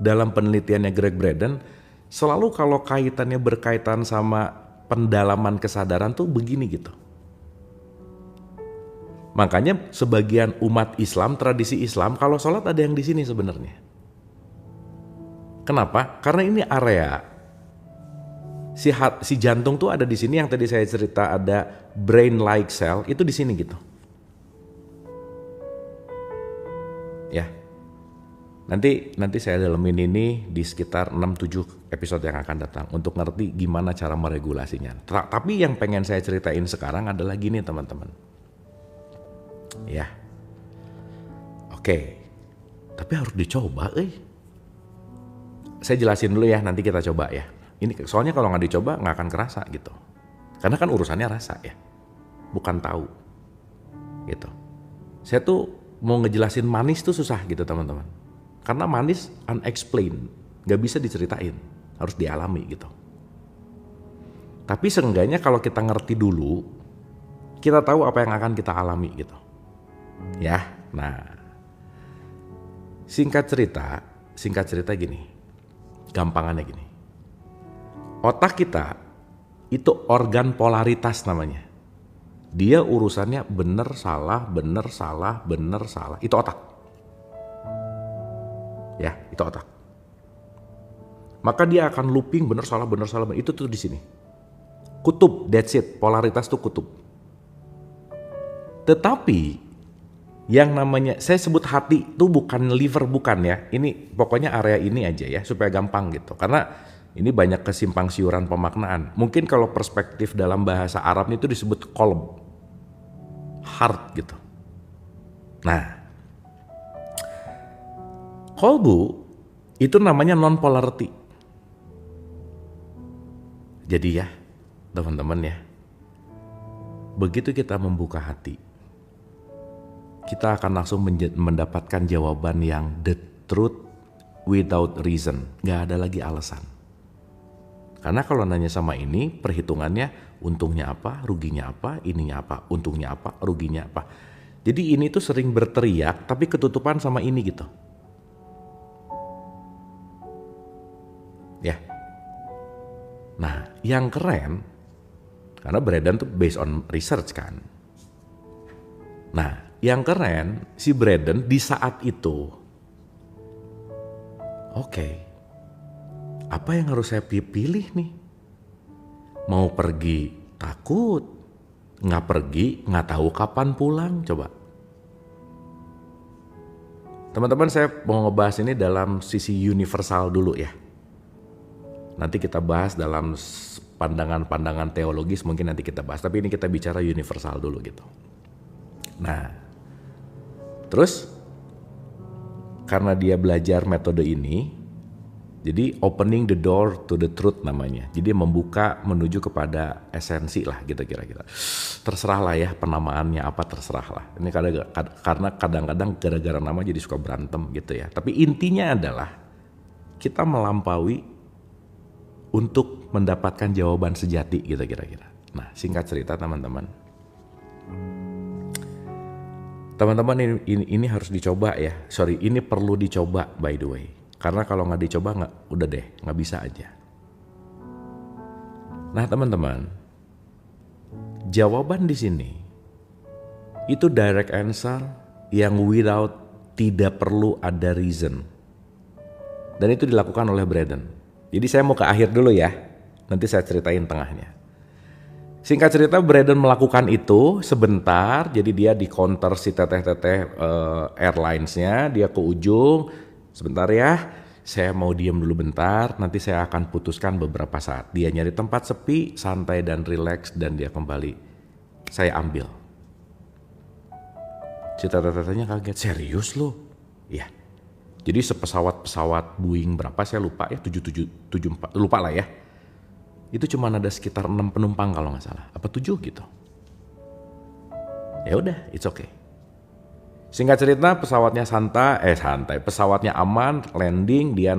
A: dalam penelitiannya Greg Braden. Selalu kalau kaitannya berkaitan sama pendalaman kesadaran tuh begini gitu. Makanya sebagian umat Islam, tradisi Islam, kalau sholat ada yang di sini sebenarnya. Kenapa? Karena ini area si jantung tuh ada di sini, yang tadi saya cerita ada brain-like cell itu di sini gitu. Ya. Nanti saya dalemin ini di sekitar 6-7 episode yang akan datang untuk ngerti gimana cara meregulasinya. Tapi yang pengen saya ceritain sekarang adalah gini teman-teman. Ya. Oke. Tapi harus dicoba, Saya jelasin dulu ya, nanti kita coba ya. Ini soalnya kalau nggak dicoba nggak akan kerasa gitu. Karena kan urusannya rasa ya, bukan tahu. Gitu. Saya tuh mau ngejelasin manis tuh susah gitu teman-teman. Karena manis unexplained, nggak bisa diceritain, harus dialami gitu. Tapi seenggaknya kalau kita ngerti dulu, kita tahu apa yang akan kita alami gitu. Ya, nah. Singkat cerita gini, gampangannya gini. Otak kita itu organ polaritas namanya. Dia urusannya bener salah, itu otak. Ya, itu otak. Maka dia akan looping bener salah, itu tuh di sini. Kutub, that's it, polaritas tuh kutub. Tetapi yang namanya, saya sebut hati itu bukan liver, bukan ya. Ini pokoknya area ini aja ya, supaya gampang gitu. Karena ini banyak kesimpang siuran pemaknaan. Mungkin kalau perspektif dalam bahasa Arab itu disebut qalb, heart gitu. Nah, qalbu itu namanya non-polarity. Jadi ya, teman-teman ya, begitu kita membuka hati, kita akan langsung mendapatkan jawaban yang the truth without reason. Gak ada lagi alasan. Karena kalau nanya sama ini, perhitungannya untungnya apa, ruginya apa, ininya apa, untungnya apa, ruginya apa. Jadi ini tuh sering berteriak tapi ketutupan sama ini gitu. Ya. Nah, yang keren, karena Braden tuh based on research kan. Nah, yang keren, si Braden di saat itu, oke, apa yang harus saya pilih nih? Mau pergi takut, nggak pergi nggak tahu kapan pulang, coba. Teman-teman, saya mau ngebahas ini dalam sisi universal dulu ya. Nanti kita bahas dalam pandangan-pandangan teologis, mungkin nanti kita bahas. Tapi ini kita bicara universal dulu gitu. Nah, terus karena dia belajar metode ini, jadi opening the door to the truth namanya. Jadi membuka menuju kepada esensi lah gitu kira-kira. Terserah lah ya penamaannya apa, terserah lah. Ini karena kadang-kadang gara-gara nama jadi suka berantem gitu ya. Tapi intinya adalah kita melampaui untuk mendapatkan jawaban sejati gitu kira-kira. Nah, singkat cerita teman-teman. Teman-teman ini harus dicoba ya. Sorry, ini perlu dicoba by the way. Karena kalau nggak dicoba udah deh, nggak bisa aja. Nah teman-teman, jawaban di sini itu direct answer yang without, tidak perlu ada reason. Dan itu dilakukan oleh Braden. Jadi saya mau ke akhir dulu ya, nanti saya ceritain tengahnya. Singkat cerita, Braden melakukan itu sebentar, jadi dia di counter si teteh-teteh airlines-nya, dia ke ujung, sebentar ya, saya mau diem dulu bentar, nanti saya akan putuskan beberapa saat. Dia nyari tempat sepi, santai dan relax, dan dia kembali. Saya ambil. Si teteh-tetehnya kaget, serius lo? Iya. Jadi sepesawat-pesawat Boeing berapa saya lupa ya, 774, lupa lah ya. Itu cuma ada sekitar 6 penumpang kalau nggak salah, apa 7 gitu. Ya udah, it's okay. Singkat cerita, pesawatnya santai, pesawatnya aman, landing, dia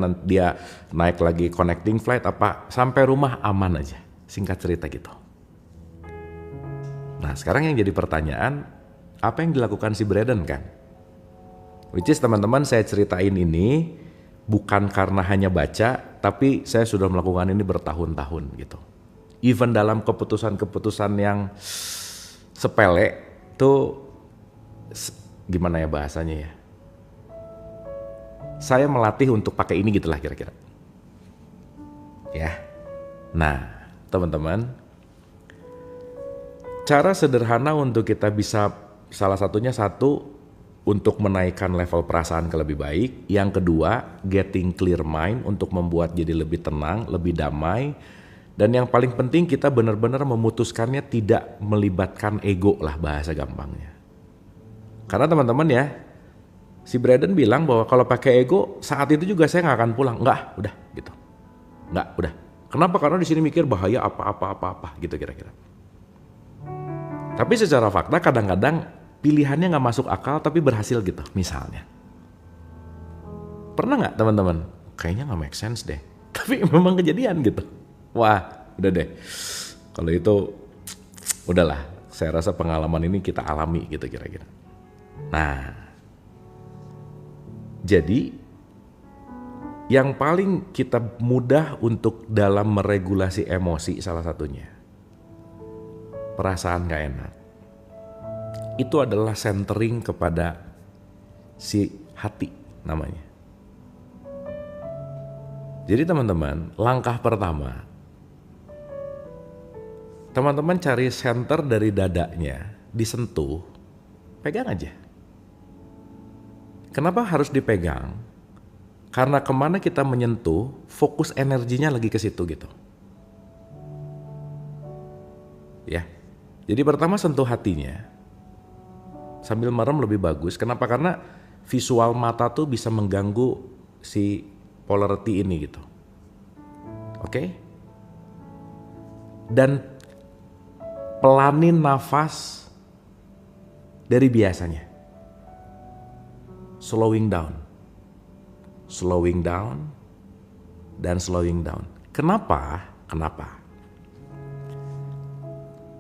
A: naik lagi connecting flight sampai rumah aman aja. Singkat cerita gitu. Nah, sekarang yang jadi pertanyaan, apa yang dilakukan si Braden kan? Which is teman-teman, saya ceritain ini bukan karena hanya baca, tapi saya sudah melakukan ini bertahun-tahun gitu. Even dalam keputusan-keputusan yang sepele tuh, gimana ya bahasanya ya, saya melatih untuk pakai ini gitulah kira-kira. Ya, nah teman-teman, cara sederhana untuk kita bisa, salah satunya untuk menaikkan level perasaan ke lebih baik. Yang kedua, getting clear mind untuk membuat jadi lebih tenang, lebih damai. Dan yang paling penting kita benar-benar memutuskannya tidak melibatkan ego lah bahasa gampangnya. Karena teman-teman ya, Si Braden bilang bahwa kalau pakai ego saat itu juga saya nggak akan pulang. Nggak, udah gitu. Nggak, udah. Kenapa? Karena di sini mikir bahaya apa gitu kira-kira. Tapi secara fakta kadang-kadang pilihannya nggak masuk akal tapi berhasil gitu misalnya. Pernah nggak teman-teman? Kayaknya nggak make sense deh. Tapi memang kejadian gitu. Wah, udah deh. Kalau itu udahlah. Saya rasa pengalaman ini kita alami gitu kira-kira. Nah, jadi yang paling kita mudah untuk dalam meregulasi emosi salah satunya perasaan gak enak itu adalah centering kepada si hati namanya. Jadi teman-teman, langkah pertama teman-teman cari center dari dadanya, disentuh, pegang aja. Kenapa harus dipegang? Karena kemana kita menyentuh, fokus energinya lagi ke situ gitu. Ya, jadi pertama sentuh hatinya, sambil merem lebih bagus. Kenapa? Karena visual mata tuh bisa mengganggu si polarity ini gitu. Oke? Dan pelanin nafas dari biasanya. Slowing down, dan slowing down. Kenapa?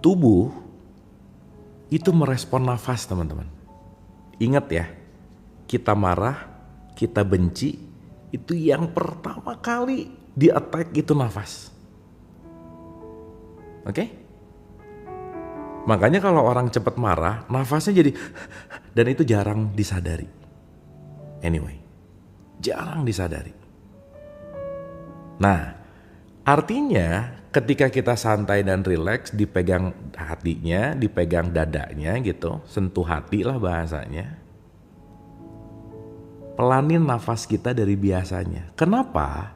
A: Tubuh itu merespon nafas teman-teman. Ingat ya, kita marah, kita benci, itu yang pertama kali di attack itu nafas. Oke? Makanya kalau orang cepat marah, nafasnya jadi dan itu jarang disadari. Anyway, jarang disadari. Nah, artinya ketika kita santai dan rileks, dipegang hatinya, dipegang dadanya gitu, sentuh hati lah bahasanya. Pelanin nafas kita dari biasanya. Kenapa?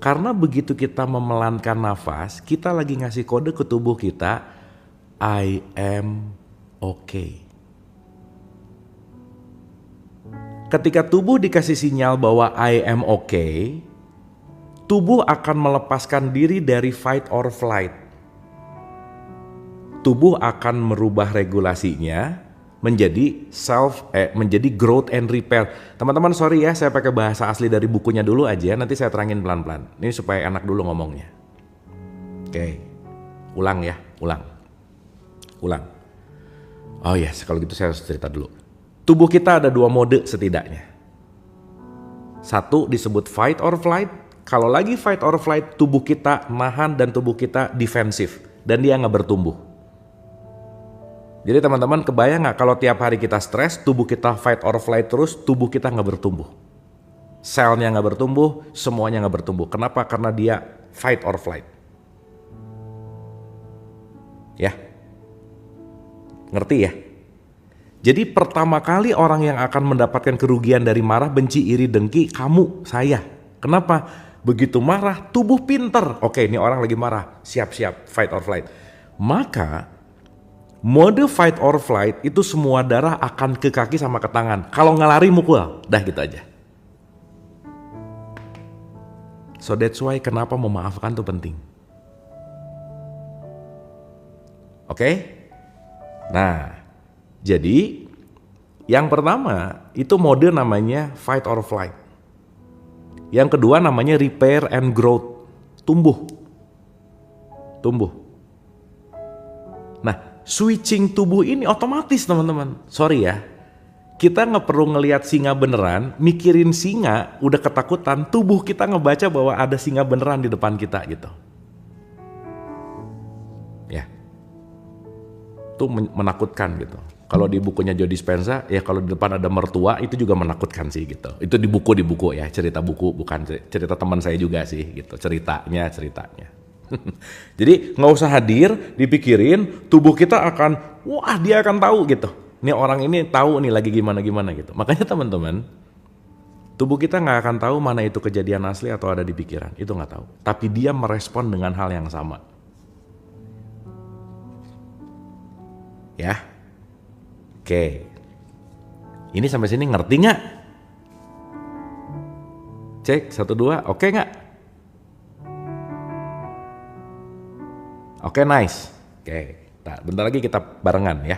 A: Karena begitu kita memelankan nafas, kita lagi ngasih kode ke tubuh kita, I am okay. Ketika tubuh dikasih sinyal bahwa I am okay, tubuh akan melepaskan diri dari fight or flight. Tubuh akan merubah regulasinya menjadi menjadi growth and repair. Teman-teman sorry ya, saya pakai bahasa asli dari bukunya dulu aja, nanti saya terangin pelan-pelan. Ini supaya enak dulu ngomongnya. Oke, ulang ya, ulang. Oh ya, kalau gitu saya harus cerita dulu. Tubuh kita ada 2 mode setidaknya. Satu disebut fight or flight. Kalau lagi fight or flight, tubuh kita nahan dan tubuh kita defensif. Dan dia nggak bertumbuh. Jadi teman-teman kebayang nggak kalau tiap hari kita stres, tubuh kita fight or flight terus, tubuh kita nggak bertumbuh. Selnya nggak bertumbuh, semuanya nggak bertumbuh. Kenapa? Karena dia fight or flight. Ya, ngerti ya? Jadi pertama kali orang yang akan mendapatkan kerugian dari marah, benci, iri, dengki, kamu, saya. Kenapa? Begitu marah, tubuh pinter. Oke, ini orang lagi marah, siap-siap, fight or flight. Maka, mode fight or flight itu semua darah akan ke kaki sama ke tangan. Kalau nggak lari, mukul. Dah gitu aja. So that's why kenapa memaafkan itu penting. Oke? Nah, jadi yang pertama itu mode namanya fight or flight. Yang kedua namanya repair and growth, tumbuh. Nah, switching tubuh ini otomatis teman-teman. Sorry ya, kita nggak perlu ngelihat singa beneran, mikirin singa udah ketakutan, tubuh kita ngebaca bahwa ada singa beneran di depan kita gitu. Ya, itu menakutkan gitu. Kalau di bukunya Joe Dispenza, ya kalau di depan ada mertua itu juga menakutkan sih gitu. Itu di buku ya, cerita buku, bukan cerita teman saya juga sih gitu, ceritanya. Jadi nggak usah hadir, dipikirin, tubuh kita akan, wah dia akan tahu gitu. Nih orang ini tahu nih lagi gimana gitu. Makanya teman-teman, tubuh kita nggak akan tahu mana itu kejadian asli atau ada di pikiran, itu nggak tahu. Tapi dia merespon dengan hal yang sama. Ya. Oke. Ini sampai sini ngerti nggak? Cek 1 2, oke nggak? Oke, nice. Oke, nah, bentar lagi kita barengan ya.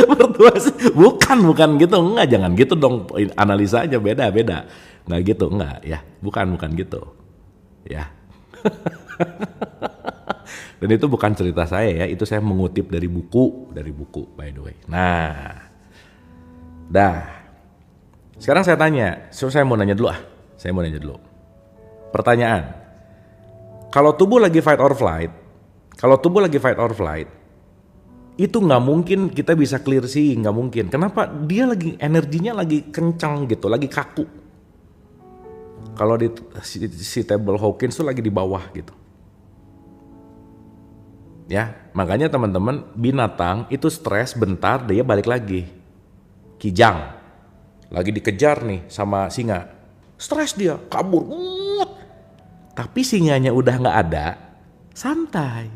A: Berdua bukan gitu, enggak, jangan gitu dong, analisa aja beda nggak gitu, enggak ya, bukan gitu ya. Dan itu bukan cerita saya ya, itu saya mengutip dari buku by the way. Nah, sekarang saya tanya, saya mau nanya dulu pertanyaan, kalau tubuh lagi fight or flight, itu nggak mungkin kita bisa clear sih, nggak mungkin. Kenapa? Dia lagi energinya lagi kencang gitu, lagi kaku. Kalau si table Hawkins tuh lagi di bawah gitu. Ya, makanya teman-teman, binatang itu stres bentar dia balik lagi. Kijang lagi dikejar nih sama singa, stres dia kabur, tapi singanya udah nggak ada, santai.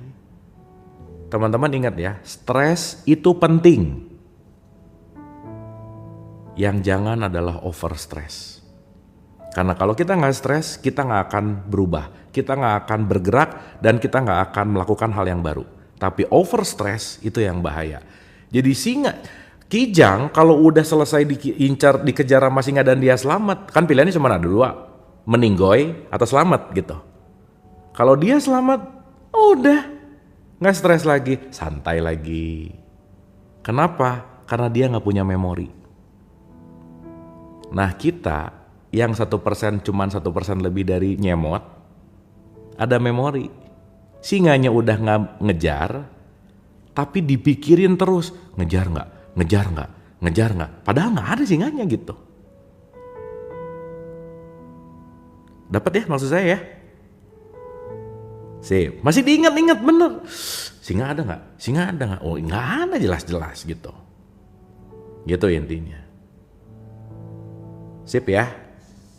A: Teman-teman ingat ya, stres itu penting. Yang jangan adalah over stress. Karena kalau kita nggak stres, kita nggak akan berubah, kita nggak akan bergerak, dan kita nggak akan melakukan hal yang baru. Tapi over stress itu yang bahaya. Jadi kijang kalau udah selesai dikejar sama singa dan dia selamat, kan pilihannya cuma ada 2, meninggoy atau selamat gitu. Kalau dia selamat, udah nggak stres lagi, santai lagi. Kenapa? Karena dia nggak punya memori. Nah, kita yang 1% cuman 1% lebih dari nyemot, ada memori. Singanya udah nggak ngejar, tapi dipikirin terus, ngejar nggak, padahal nggak ada singanya gitu. Dapat ya maksud saya ya? Sip, masih diingat-ingat bener. Singa ada nggak? Oh, nggak ada, jelas-jelas gitu. Gitu intinya. Sip ya.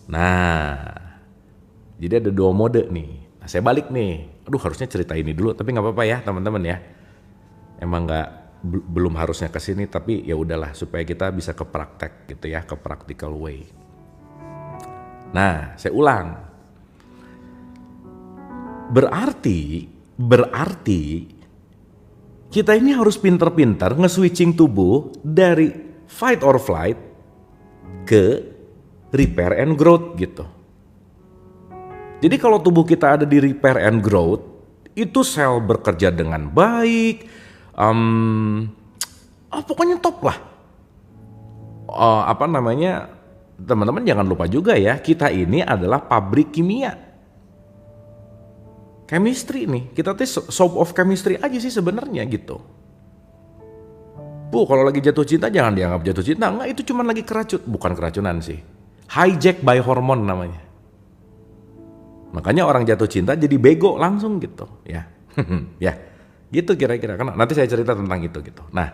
A: Nah, jadi ada 2 mode nih. Nah, saya balik nih. Aduh, harusnya cerita ini dulu, tapi nggak apa-apa ya teman-teman ya. Emang belum harusnya ke sini, tapi ya udahlah supaya kita bisa ke praktek gitu ya, ke practical way. Nah, saya ulang. Berarti kita ini harus pinter-pinter nge-switching tubuh dari fight or flight ke repair and growth gitu. Jadi kalau tubuh kita ada di repair and growth, itu sel bekerja dengan baik, pokoknya top lah. Teman-teman jangan lupa juga ya, kita ini adalah pabrik kimia. Chemistry nih, kita tuh soap of chemistry aja sih sebenarnya gitu. Kalau lagi jatuh cinta jangan dianggap jatuh cinta, enggak, itu cuma lagi bukan keracunan sih. Hijack by hormone namanya. Makanya orang jatuh cinta jadi bego langsung gitu ya. Ya, gitu kira-kira. Karena nanti saya cerita tentang itu gitu. Nah,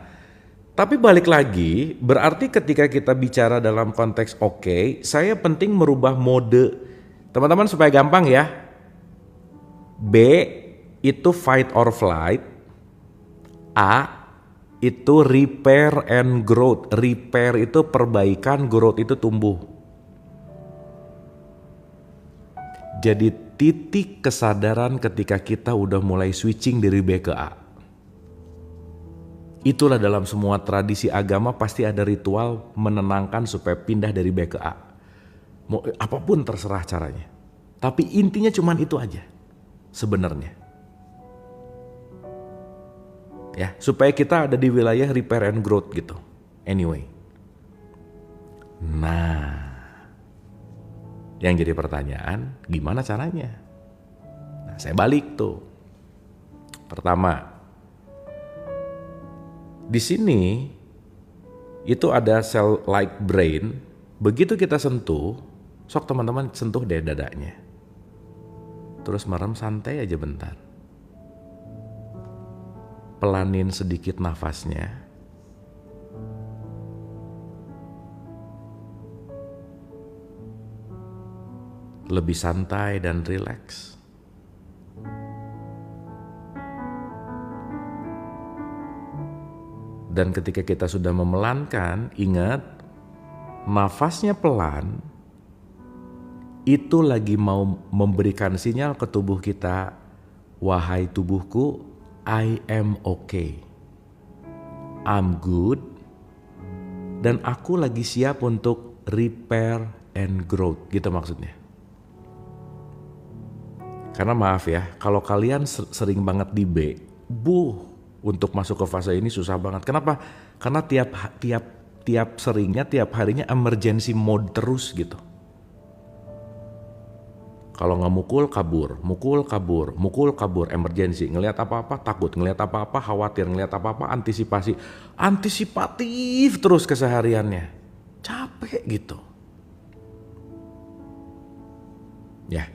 A: tapi balik lagi, berarti ketika kita bicara dalam konteks saya penting merubah mode. Teman-teman supaya gampang ya. B itu fight or flight. A itu repair and growth. Repair itu perbaikan, growth itu tumbuh. Jadi titik kesadaran ketika kita udah mulai switching dari B ke A. Itulah dalam semua tradisi agama pasti ada ritual menenangkan supaya pindah dari B ke A. Mau apapun terserah caranya. Tapi intinya cuman itu aja sebenarnya. Ya, supaya kita ada di wilayah repair and growth gitu. Anyway. Nah, yang jadi pertanyaan, gimana caranya? Nah, saya balik tuh. Pertama, di sini itu ada sel like brain. Begitu kita sentuh, sok teman-teman sentuh deh dadanya. Terus merem santai aja bentar. Pelanin sedikit nafasnya. Lebih santai dan rileks. Dan ketika kita sudah memelankan, ingat, nafasnya pelan, itu lagi mau memberikan sinyal ke tubuh kita, wahai tubuhku, I am okay, I'm good, dan aku lagi siap untuk repair and growth, gitu maksudnya. Karena maaf ya, kalau kalian sering banget di B, untuk masuk ke fase ini susah banget. Kenapa? Karena tiap seringnya, tiap harinya emergency mode terus gitu. Kalau nggak mukul kabur, emergency. Ngelihat apa-apa takut, ngelihat apa-apa khawatir, ngelihat apa-apa antisipatif terus kesehariannya. Capek gitu. Ya.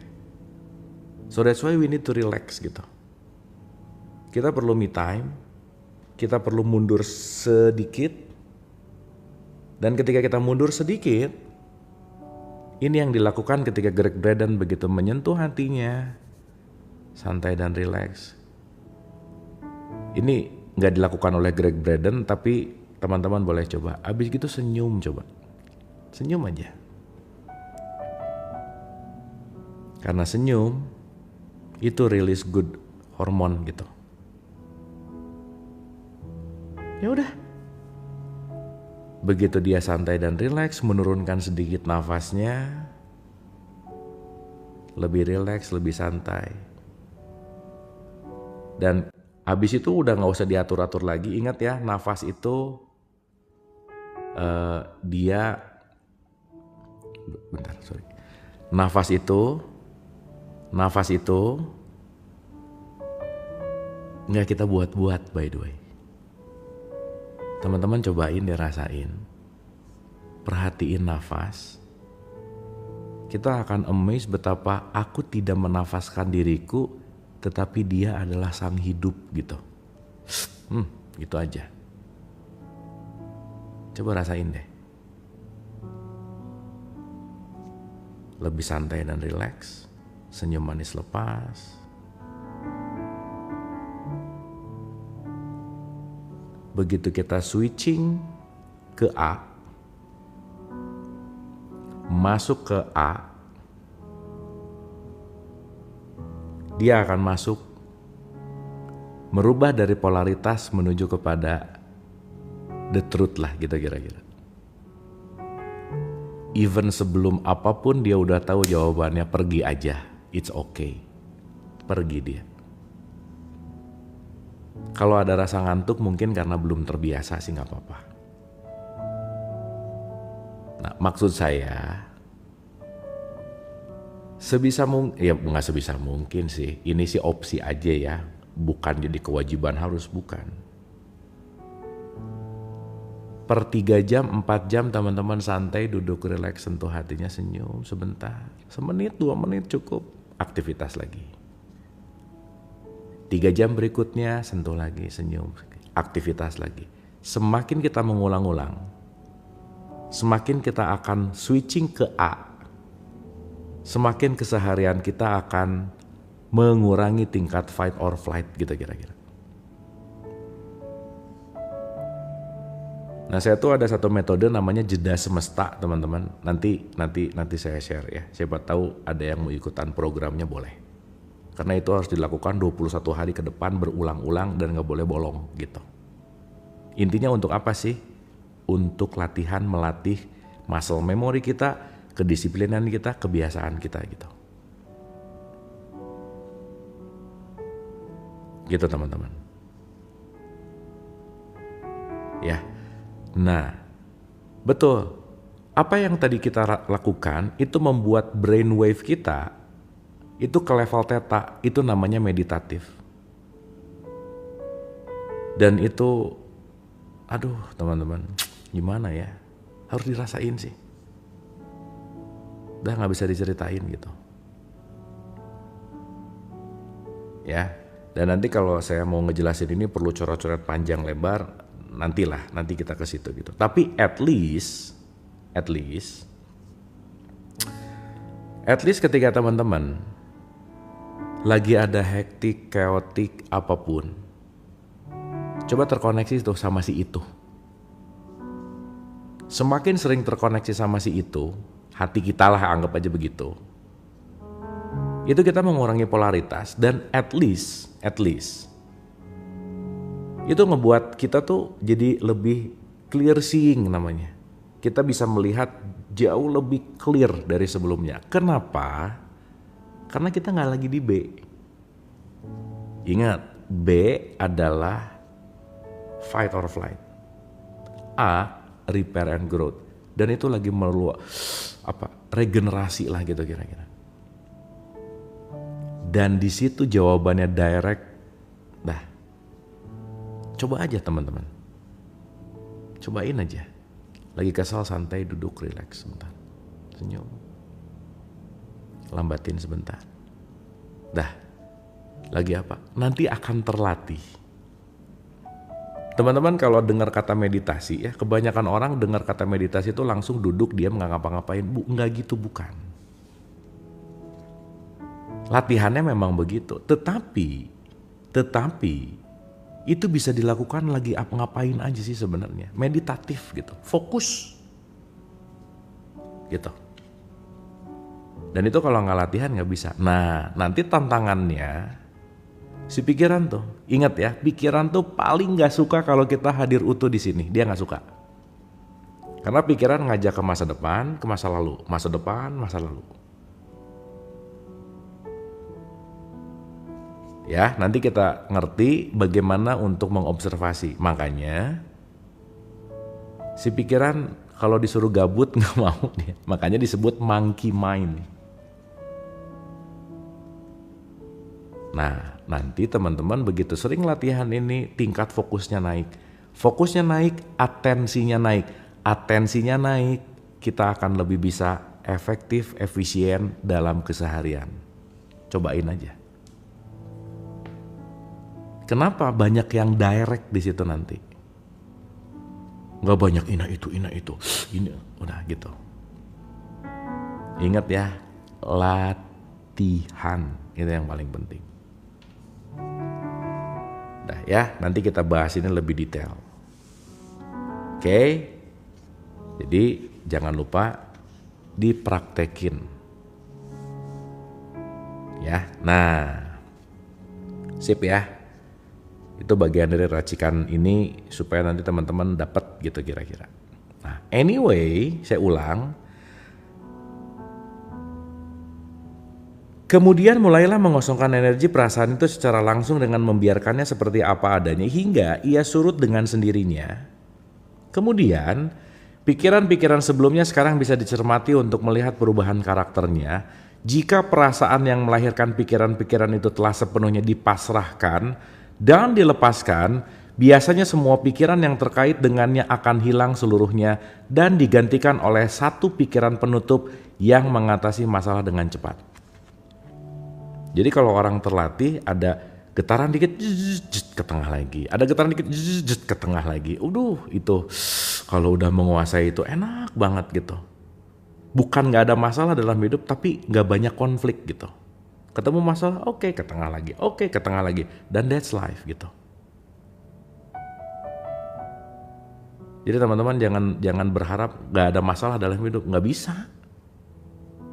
A: So that's why we need to relax gitu. Kita perlu me time, kita perlu mundur sedikit, dan ketika kita mundur sedikit, ini yang dilakukan ketika Greg Braden begitu menyentuh hatinya, santai dan relax. Ini nggak dilakukan oleh Greg Braden, tapi teman-teman boleh coba. Abis gitu senyum coba, senyum aja. Karena senyum itu release good hormon gitu. Ya udah. Begitu dia santai dan rileks, menurunkan sedikit nafasnya, lebih rileks, lebih santai. Dan habis itu udah gak usah diatur-atur lagi. Ingat ya, nafas itu Nafas itu nggak kita buat-buat, by the way. Teman-teman cobain deh, rasain. Perhatiin nafas. Kita akan amazed betapa aku tidak menafaskan diriku, tetapi dia adalah sang hidup gitu. Gitu aja. Coba rasain deh. Lebih santai dan rileks. Senyum manis lepas. Begitu kita switching ke A, masuk ke A, dia akan masuk merubah dari polaritas menuju kepada the truth lah gitu kira-kira. Even sebelum apapun dia udah tahu jawabannya, pergi aja, it's okay, pergi dia. Kalau ada rasa ngantuk mungkin karena belum terbiasa sih, gak apa-apa. Nah, maksud saya sebisa mungkin, ya nggak sebisa mungkin sih, ini sih opsi aja ya, bukan jadi kewajiban harus, bukan. Per 3 jam, 4 jam teman-teman santai, duduk rileks, sentuh hatinya, senyum sebentar, semenit, 2 menit cukup, aktivitas lagi. 3 jam berikutnya sentuh lagi, senyum, aktivitas lagi. Semakin kita mengulang-ulang, semakin kita akan switching ke A, semakin keseharian kita akan mengurangi tingkat fight or flight gitu kira-kira. Nah, saya tuh ada satu metode namanya jeda semesta, teman-teman. Nanti saya share ya. Siapa tahu ada yang mau ikutan programnya, boleh. Karena itu harus dilakukan 21 hari ke depan berulang-ulang dan gak boleh bolong gitu. Intinya untuk apa sih? Untuk latihan, melatih muscle memory kita, kedisiplinan kita, kebiasaan kita gitu. Gitu teman-teman. Ya. Nah, betul. Apa yang tadi kita lakukan itu membuat brainwave kita itu ke level theta, itu namanya meditatif. Dan itu, aduh teman-teman, gimana ya, harus dirasain sih. Udah gak bisa diceritain gitu. Ya, dan nanti kalau saya mau ngejelasin ini perlu coret-coret panjang lebar, nanti kita ke situ gitu. Tapi at least ketika teman-teman lagi ada hektik, chaotic, apapun, Coba terkoneksi tuh sama si itu. Semakin sering terkoneksi sama si itu, hati kita lah anggap aja begitu. Itu kita mengurangi polaritas dan at least itu ngebuat kita tuh jadi lebih clear seeing namanya. Kita bisa melihat jauh lebih clear dari sebelumnya. Kenapa? Karena kita nggak lagi di B. Ingat, B adalah fight or flight. A, repair and growth. Dan itu lagi regenerasi lah gitu kira-kira. Dan di situ jawabannya direct. Dah. Coba aja teman-teman. Cobain aja. Lagi kesal, santai, duduk, relax sebentar. Senyum. Lambatin sebentar. Dah. Lagi apa? Nanti akan terlatih. Teman-teman kalau dengar kata meditasi ya, kebanyakan orang dengar kata meditasi itu langsung duduk diam nggak ngapa-ngapain. Nggak gitu, bukan. Latihannya memang begitu. Tetapi itu bisa dilakukan lagi ngapain aja sih sebenarnya. Meditatif gitu, fokus gitu. Dan itu kalau nggak latihan nggak bisa. Nah, nanti tantangannya si pikiran tuh, ingat ya, pikiran tuh paling nggak suka kalau kita hadir utuh di sini. Dia nggak suka. Karena pikiran ngajak ke masa depan, ke masa lalu, masa depan, masa lalu. Ya, nanti kita ngerti bagaimana untuk mengobservasi. Makanya si pikiran kalau disuruh gabut nggak mau dia. Makanya disebut monkey mind. Nah, nanti teman-teman begitu sering latihan ini tingkat fokusnya naik. Fokusnya naik, atensinya naik. Atensinya naik, kita akan lebih bisa efektif, efisien dalam keseharian. Cobain aja. Kenapa banyak yang direct di situ nanti? Nggak banyak ini udah gitu. Ingat ya, latihan itu yang paling penting. Nah ya, nanti kita bahas ini lebih detail. Oke? Jadi jangan lupa dipraktekin. Ya, nah, sip ya. Itu bagian dari racikan ini supaya nanti teman-teman dapat gitu kira-kira. Nah, anyway, saya ulang. Kemudian mulailah mengosongkan energi perasaan itu secara langsung dengan membiarkannya seperti apa adanya hingga ia surut dengan sendirinya. Kemudian, pikiran-pikiran sebelumnya sekarang bisa dicermati untuk melihat perubahan karakternya. Jika perasaan yang melahirkan pikiran-pikiran itu telah sepenuhnya dipasrahkan dan dilepaskan, biasanya semua pikiran yang terkait dengannya akan hilang seluruhnya dan digantikan oleh satu pikiran penutup yang mengatasi masalah dengan cepat. Jadi kalau orang terlatih ada getaran dikit ke tengah lagi, ada getaran dikit ke tengah lagi. Itu kalau udah menguasai itu enak banget gitu. Bukan nggak ada masalah dalam hidup, tapi nggak banyak konflik gitu. Ketemu masalah, oke, ke tengah lagi, oke, ke tengah lagi. Dan that's life gitu. Jadi teman-teman jangan berharap gak ada masalah dalam hidup. Gak bisa.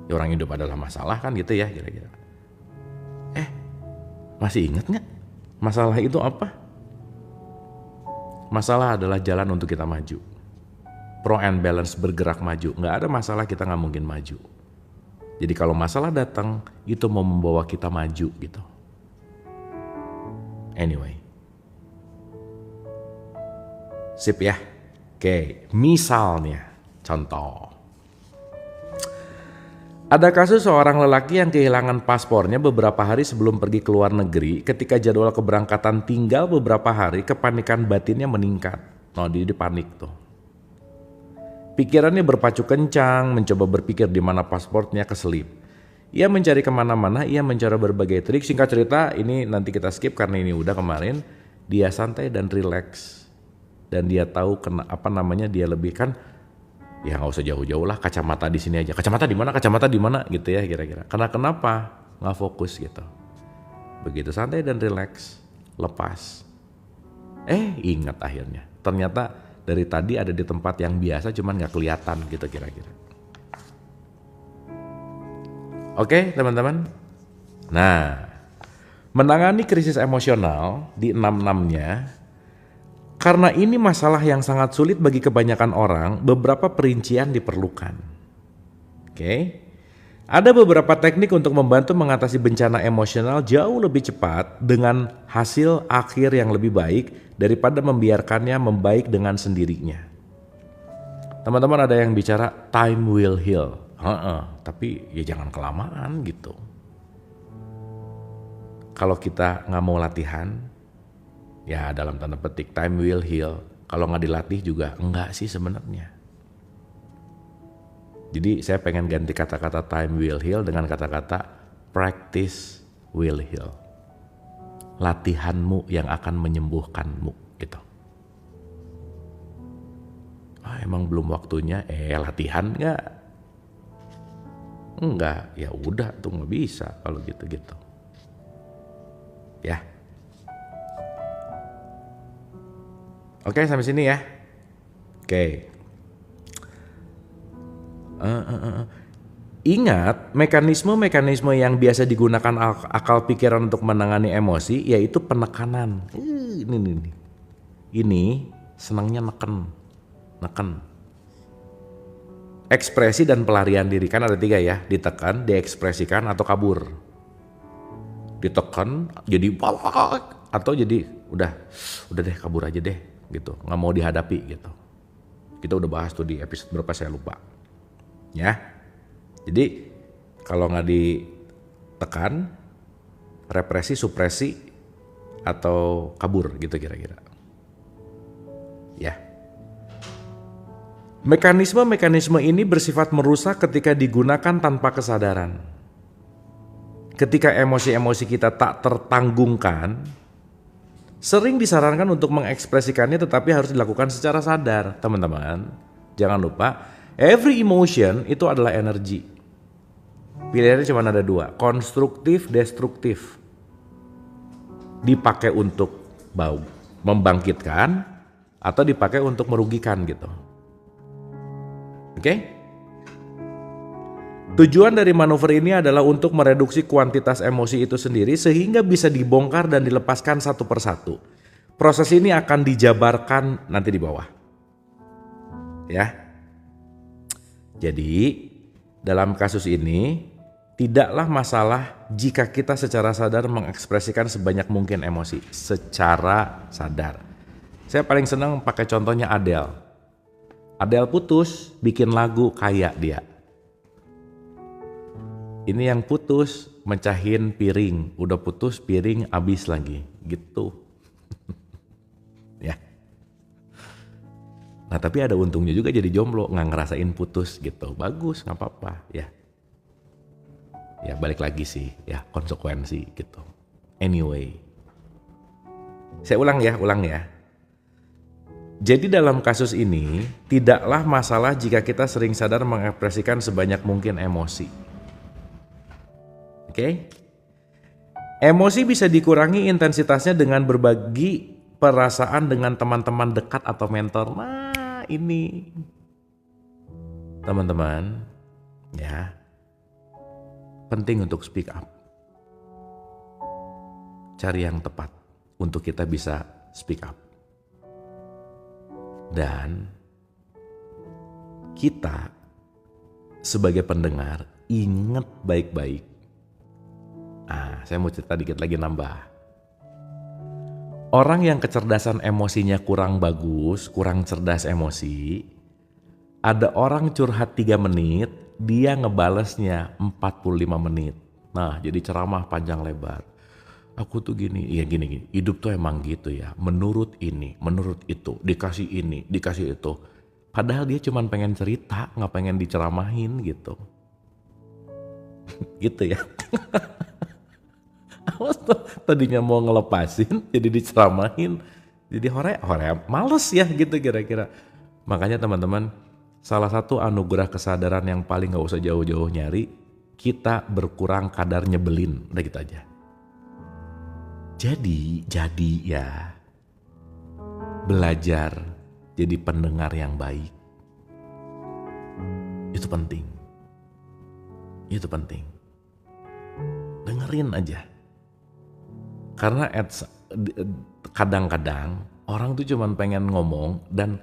A: Ya, orang hidup adalah masalah kan gitu ya kira-kira. Masih ingat gak? Masalah itu apa? Masalah adalah jalan untuk kita maju. Pro and balance, bergerak maju. Gak ada masalah kita gak mungkin maju. Jadi kalau masalah datang, itu mau membawa kita maju gitu. Anyway. Sip ya. Oke, misalnya, contoh. Ada kasus seorang lelaki yang kehilangan paspornya beberapa hari sebelum pergi ke luar negeri. Ketika jadwal keberangkatan tinggal beberapa hari, kepanikan batinnya meningkat. Dia panik tuh. Pikirannya berpacu kencang, mencoba berpikir di mana pasportnya keselip. Ia mencari kemana-mana, ia mencoba berbagai trik. Singkat cerita, ini nanti kita skip karena ini udah kemarin. Dia santai dan rileks. Dan dia tahu dia lebih kan, ya nggak usah jauh-jauh lah, kacamata di sini aja. Kacamata di mana gitu ya kira-kira. Karena kenapa? Nggak fokus gitu. Begitu santai dan rileks, lepas. Ingat akhirnya. Ternyata dari tadi ada di tempat yang biasa cuman gak kelihatan gitu kira-kira. Oke teman-teman. Nah, menangani krisis emosional di 6-6-nya, karena ini masalah yang sangat sulit bagi kebanyakan orang, beberapa perincian diperlukan. Oke. Ada beberapa teknik untuk membantu mengatasi bencana emosional jauh lebih cepat dengan hasil akhir yang lebih baik daripada membiarkannya membaik dengan sendirinya. Teman-teman ada yang bicara time will heal. Tapi ya jangan kelamaan gitu. Kalau kita nggak mau latihan, ya dalam tanda petik time will heal. Kalau nggak dilatih juga enggak sih sebenarnya. Jadi saya pengen ganti kata-kata time will heal dengan kata-kata practice will heal. Latihanmu yang akan menyembuhkanmu gitu. Emang belum waktunya, latihan nggak? Enggak, ya udah tuh nggak bisa kalau gitu-gitu. Ya. Oke, sampai sini ya. Oke. Ingat, mekanisme-mekanisme yang biasa digunakan akal pikiran untuk menangani emosi yaitu penekanan. Ini senangnya neken. Ekspresi dan pelarian diri, kan ada 3 ya, ditekan, diekspresikan atau kabur. Ditekan jadi balak atau jadi udah deh kabur aja deh gitu, nggak mau dihadapi gitu. Kita udah bahas tuh di episode berapa saya lupa. Ya, jadi kalau nggak ditekan, represi, supresi, atau kabur gitu kira-kira. Ya, mekanisme-mekanisme ini bersifat merusak ketika digunakan tanpa kesadaran. Ketika emosi-emosi kita tak tertanggungkan, sering disarankan untuk mengekspresikannya tetapi harus dilakukan secara sadar. Teman-teman, jangan lupa every emotion itu adalah energi. Pilihannya cuma ada 2, konstruktif, destruktif. Dipakai untuk membangkitkan atau dipakai untuk merugikan gitu. Oke? Tujuan dari manuver ini adalah untuk mereduksi kuantitas emosi itu sendiri sehingga bisa dibongkar dan dilepaskan satu persatu. Proses ini akan dijabarkan nanti di bawah. Ya. Jadi, dalam kasus ini, tidaklah masalah jika kita secara sadar mengekspresikan sebanyak mungkin emosi. Secara sadar. Saya paling senang pakai contohnya Adele. Adele putus, bikin lagu kayak dia. Ini yang putus, mecahin piring. Udah putus, piring habis lagi. Gitu. Ya. Nah tapi ada untungnya juga jadi jomblo, nggak ngerasain putus gitu. Bagus, nggak apa-apa ya. Ya balik lagi sih, ya konsekuensi gitu. Anyway, saya ulang ya. Jadi dalam kasus ini, tidaklah masalah jika kita sering sadar mengekspresikan sebanyak mungkin emosi. Oke? Emosi bisa dikurangi intensitasnya dengan berbagi perasaan dengan teman-teman dekat atau mentor. Nah, ini teman-teman, ya, penting untuk speak up. Cari yang tepat untuk kita bisa speak up. Dan kita sebagai pendengar ingat baik-baik. Saya mau cerita dikit lagi nambah. Orang yang kecerdasan emosinya kurang bagus, kurang cerdas emosi, ada orang curhat 3 menit, dia ngebalesnya 45 menit. Nah, jadi ceramah panjang lebar. Aku tuh gini, hidup tuh emang gitu ya. Menurut ini, menurut itu, dikasih ini, dikasih itu. Padahal dia cuma pengen cerita, nggak pengen diceramahin gitu. Gitu ya. Awas tuh, tadinya mau ngelepasin, jadi diceramahin. Jadi hore males ya gitu kira-kira. Makanya teman-teman, salah satu anugerah kesadaran yang paling gak usah jauh-jauh nyari, kita berkurang kadar nyebelin, udah gitu aja. Jadi ya, belajar jadi pendengar yang baik. Itu penting. Itu penting. Dengerin aja. Karena kadang-kadang orang tuh cuman pengen ngomong dan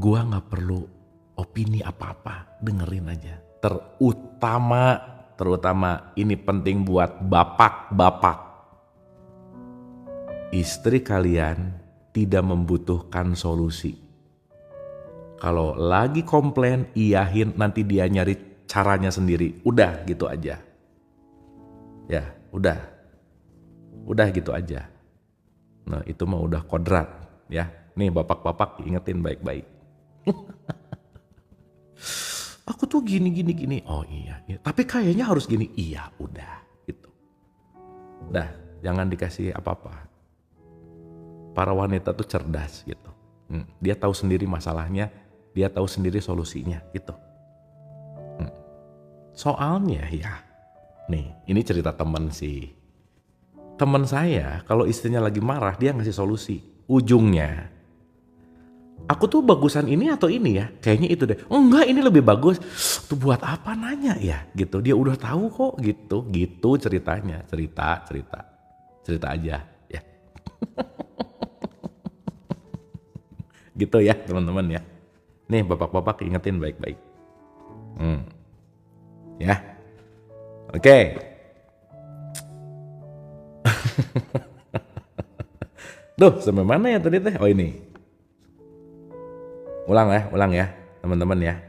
A: gua gak perlu opini apa-apa, dengerin aja. Terutama ini penting buat bapak-bapak. Istri kalian tidak membutuhkan solusi. Kalau lagi komplain, iyahin, nanti dia nyari caranya sendiri. Udah gitu aja. Ya, udah gitu aja. Nah, itu mah udah kodrat ya. Nih bapak-bapak ingetin baik-baik. Aku tuh gini. Oh iya. Tapi kayaknya harus gini. Iya, udah gitu. Dah, jangan dikasih apa-apa. Para wanita tuh cerdas gitu. Dia tahu sendiri masalahnya, dia tahu sendiri solusinya gitu. Soalnya ya, nih ini cerita temen sih. Temen saya kalau istrinya lagi marah dia ngasih solusi. Ujungnya, aku tuh bagusan ini atau ini ya? Kayaknya itu deh. Oh enggak, ini lebih bagus. Tuh buat apa nanya ya? Gitu. Dia udah tahu kok gitu. Gitu ceritanya. Cerita aja ya. Gitu ya teman-teman ya. Nih bapak-bapak ingetin baik-baik. Ya. Oke. Duh, sampai mana ya tadi teh? Oh ini. Ulang ya teman-teman ya.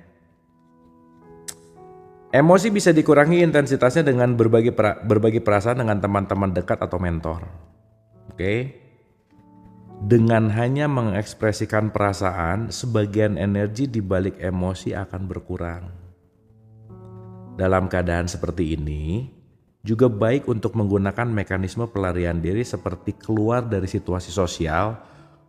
A: Emosi bisa dikurangi intensitasnya dengan berbagi perasaan dengan teman-teman dekat atau mentor. Oke. Dengan hanya mengekspresikan perasaan, sebagian energi di balik emosi akan berkurang. Dalam keadaan seperti ini, juga baik untuk menggunakan mekanisme pelarian diri seperti keluar dari situasi sosial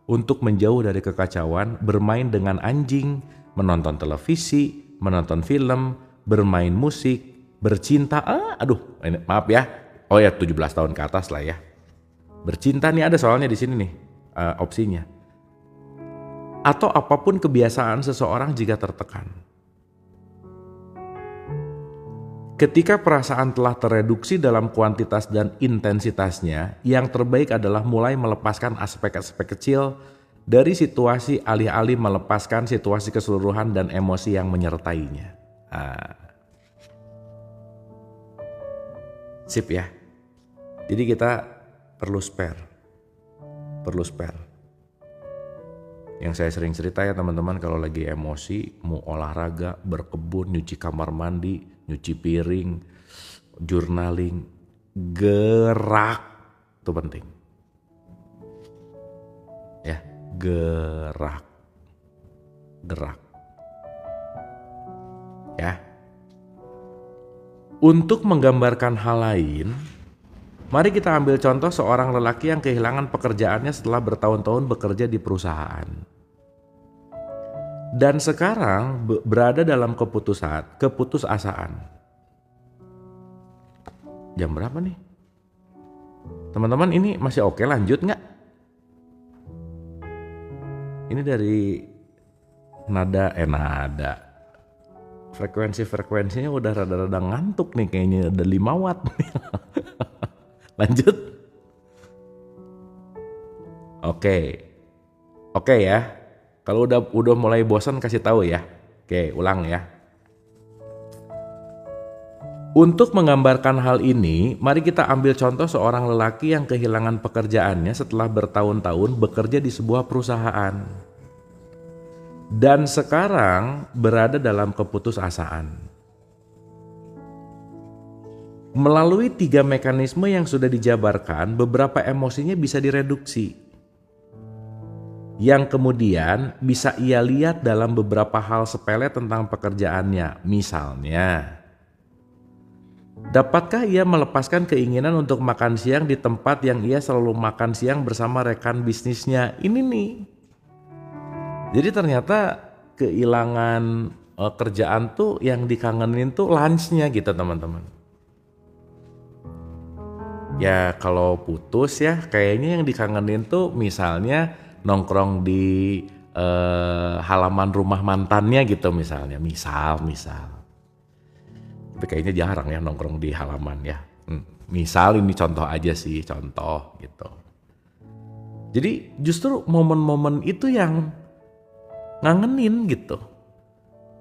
A: untuk menjauh dari kekacauan, bermain dengan anjing, menonton televisi, menonton film, bermain musik, bercinta. Maaf ya. Oh ya, 17 tahun ke atas lah ya. Bercinta nih ada soalnya di sini nih. Opsinya, atau apapun kebiasaan seseorang jika tertekan. Ketika perasaan telah tereduksi dalam kuantitas dan intensitasnya, yang terbaik adalah mulai melepaskan aspek-aspek kecil dari situasi alih-alih melepaskan situasi keseluruhan dan emosi yang menyertainya. Sip ya. Jadi kita perlu spare. Yang saya sering cerita ya teman-teman, kalau lagi emosi, mau olahraga, berkebun, nyuci kamar mandi, nyuci piring, journaling, gerak, itu penting. Ya, gerak. Ya. Untuk menggambarkan hal lain, mari kita ambil contoh seorang lelaki yang kehilangan pekerjaannya setelah bertahun-tahun bekerja di perusahaan. Dan sekarang berada dalam keputusasaan. Jam berapa nih? Teman-teman ini masih oke lanjut nggak? Ini dari nada. Frekuensinya udah rada-rada ngantuk nih kayaknya, udah 5 watt nih. Lanjut. Oke ya. Kalau udah mulai bosan kasih tahu ya. Oke, ulang ya. Untuk menggambarkan hal ini, mari kita ambil contoh seorang lelaki yang kehilangan pekerjaannya setelah bertahun-tahun bekerja di sebuah perusahaan. Dan sekarang berada dalam keputusasaan. Melalui 3 mekanisme yang sudah dijabarkan, beberapa emosinya bisa direduksi. Yang kemudian bisa ia lihat dalam beberapa hal sepele tentang pekerjaannya. Misalnya, dapatkah ia melepaskan keinginan untuk makan siang di tempat yang ia selalu makan siang bersama rekan bisnisnya? Ini nih. Jadi ternyata kehilangan kerjaan tuh yang dikangenin tuh lunchnya gitu teman-teman. Ya kalau putus ya kayaknya yang dikangenin tuh misalnya nongkrong di halaman rumah mantannya gitu misalnya, misal. Tapi kayaknya jarang ya nongkrong di halaman ya. Misal ini contoh aja sih, contoh gitu. Jadi justru momen-momen itu yang ngangenin gitu.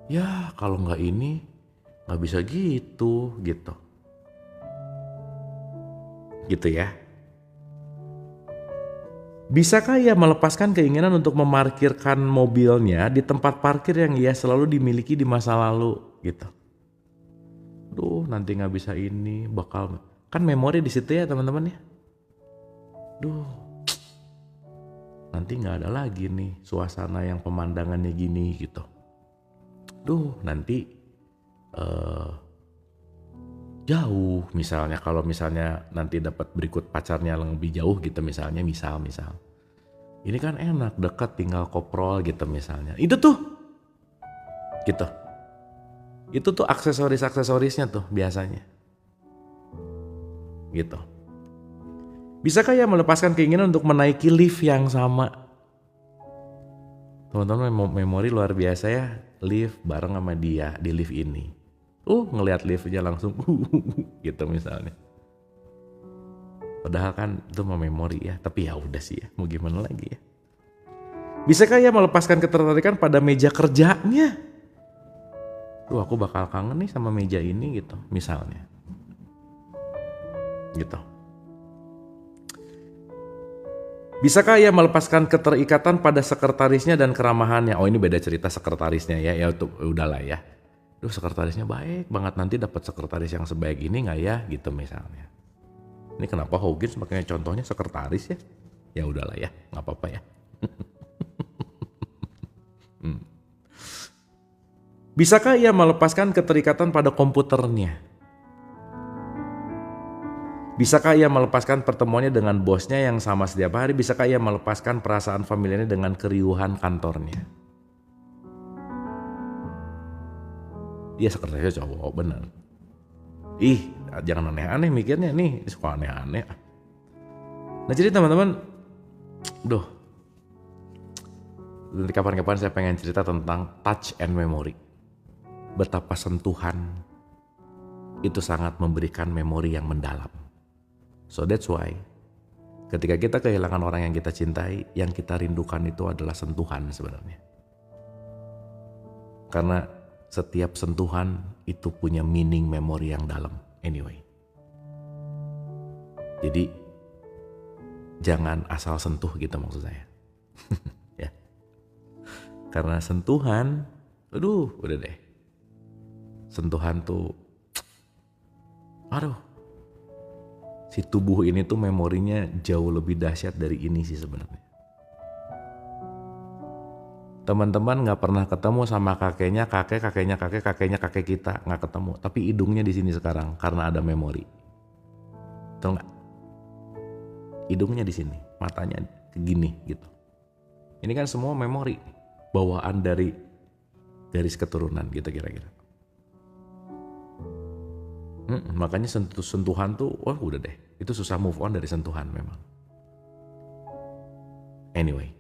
A: Ya kalau nggak ini nggak bisa gitu. Gitu ya. Bisakah ia melepaskan keinginan untuk memarkirkan mobilnya di tempat parkir yang ia selalu dimiliki di masa lalu gitu. Duh nanti nggak bisa ini, bakal kan memori di situ ya teman-teman ya. Duh nanti nggak ada lagi nih suasana yang pemandangannya gini gitu. Duh nanti jauh misalnya, kalau misalnya nanti dapat berikut pacarnya yang lebih jauh gitu misalnya, misal ini kan enak dekat tinggal koprol gitu misalnya, itu tuh aksesorisnya tuh biasanya gitu. Bisakah ya melepaskan keinginan untuk menaiki lift yang sama? Teman-teman memori luar biasa ya, lift bareng sama dia di lift ini. Ngelihat liftnya langsung gitu misalnya. Padahal kan itu mah memori ya, tapi ya udah sih ya, mau gimana lagi ya. Bisakah ya melepaskan ketertarikan pada meja kerjanya? Aku bakal kangen nih sama meja ini gitu, misalnya. Gitu. Bisakah ia melepaskan keterikatan pada sekretarisnya dan keramahannya? Oh ini beda cerita sekretarisnya ya udahlah ya. Sekretarisnya baik banget, nanti dapat sekretaris yang sebaik ini nggak ya gitu misalnya. Ini kenapa Hawkins makanya contohnya sekretaris ya? Ya udahlah ya, nggak apa-apa ya. Bisakah ia melepaskan keterikatan pada komputernya? Bisakah ia melepaskan pertemuannya dengan bosnya yang sama setiap hari? Bisakah ia melepaskan perasaan familiarnya dengan keriuhan kantornya? Iya sekretarisnya cowok, bener. Jangan aneh-aneh mikirnya nih, suka aneh-aneh. Nah jadi teman-teman, nanti kapan-kapan saya pengen cerita tentang touch and memory. Betapa sentuhan itu sangat memberikan memori yang mendalam. So that's why ketika kita kehilangan orang yang kita cintai, yang kita rindukan itu adalah sentuhan sebenarnya. Karena setiap sentuhan itu punya meaning memori yang dalam anyway. Jadi jangan asal sentuh gitu maksud saya. Ya. Karena sentuhan, udah deh. Sentuhan tuh, si tubuh ini tuh memorinya jauh lebih dahsyat dari ini sih sebenarnya. Teman-teman nggak pernah ketemu sama kakeknya kakek kita nggak ketemu, tapi hidungnya di sini sekarang karena ada memori. Tahu nggak? Hidungnya di sini, matanya gini gitu. Ini kan semua memori, bawaan dari garis keturunan gitu kira-kira. Makanya sentuhan tuh, udah deh, itu susah move on dari sentuhan memang. Anyway.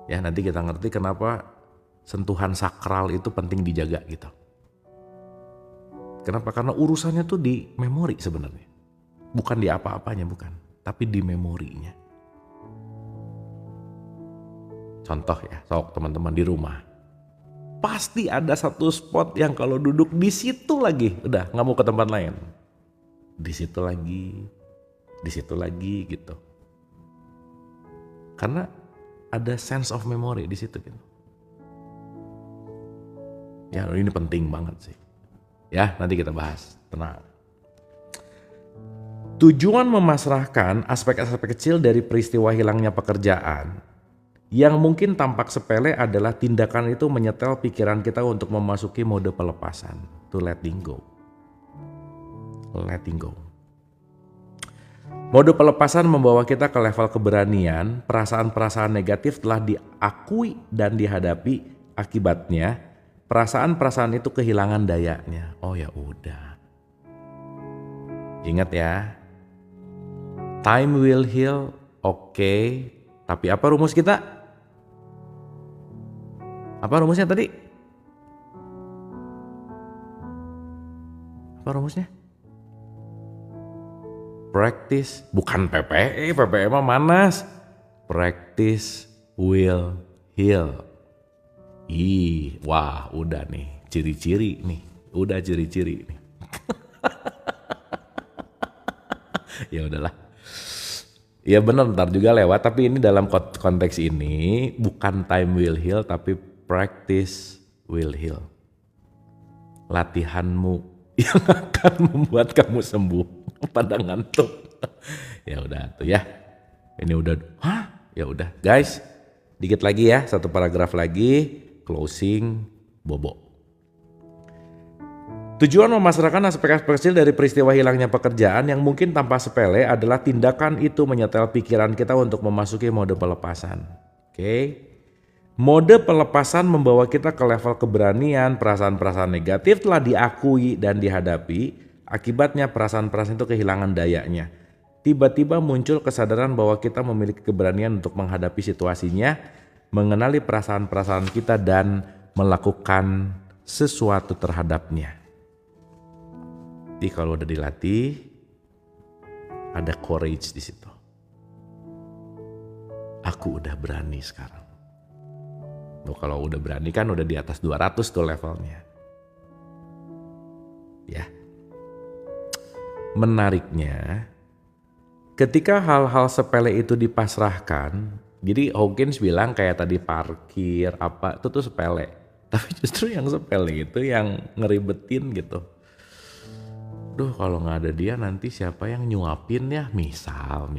A: Ya nanti kita ngerti kenapa sentuhan sakral itu penting dijaga gitu. Kenapa? Karena urusannya tuh di memori sebenarnya. Bukan di apa-apanya, bukan. Tapi di memorinya. Contoh ya, teman-teman di rumah. Pasti ada satu spot yang kalau duduk di situ lagi, udah gak mau ke tempat lain. Di situ lagi gitu. Karena ada sense of memory di situ gitu. Ya ini penting banget sih. Ya nanti kita bahas, tenang. Tujuan memasrahkan aspek-aspek kecil dari peristiwa hilangnya pekerjaan yang mungkin tampak sepele adalah tindakan itu menyetel pikiran kita untuk memasuki mode pelepasan, to letting go. Letting go. Mode pelepasan membawa kita ke level keberanian, perasaan-perasaan negatif telah diakui dan dihadapi, akibatnya perasaan-perasaan itu kehilangan dayanya. Oh ya udah. Ingat ya, time will heal, okay, Tapi apa rumus kita? Apa rumusnya tadi? Apa rumusnya? Practice, bukan PPE, PPE mah manas. Practice will heal. Wah udah nih, ciri-ciri nih. Udah ciri-ciri nih. Ya udahlah. Ya benar, ntar juga lewat, tapi ini dalam konteks ini bukan time will heal, tapi practice will heal. Latihanmu yang akan membuat kamu sembuh pada ngantuk. Ya udah tuh ya. Ini udah, ya udah guys. Dikit lagi ya, satu paragraf lagi, closing bobo. Tujuan memasrahkan aspek-aspek kecil dari peristiwa hilangnya pekerjaan yang mungkin tanpa sepele adalah tindakan itu menyetel pikiran kita untuk memasuki mode pelepasan. Oke. Mode pelepasan membawa kita ke level keberanian, perasaan-perasaan negatif telah diakui dan dihadapi, akibatnya perasaan-perasaan itu kehilangan dayanya. Tiba-tiba muncul kesadaran bahwa kita memiliki keberanian untuk menghadapi situasinya, mengenali perasaan-perasaan kita dan melakukan sesuatu terhadapnya. Jadi kalau udah dilatih, ada courage di situ. Aku udah berani sekarang. Loh, kalau udah berani kan udah di atas 200 tuh levelnya. Ya. Menariknya, ketika hal-hal sepele itu dipasrahkan, jadi Hawkins bilang kayak tadi parkir apa itu tuh sepele. Tapi justru yang sepele itu yang ngeribetin gitu. Duh kalau nggak ada dia nanti siapa yang nyuapin ya, misal.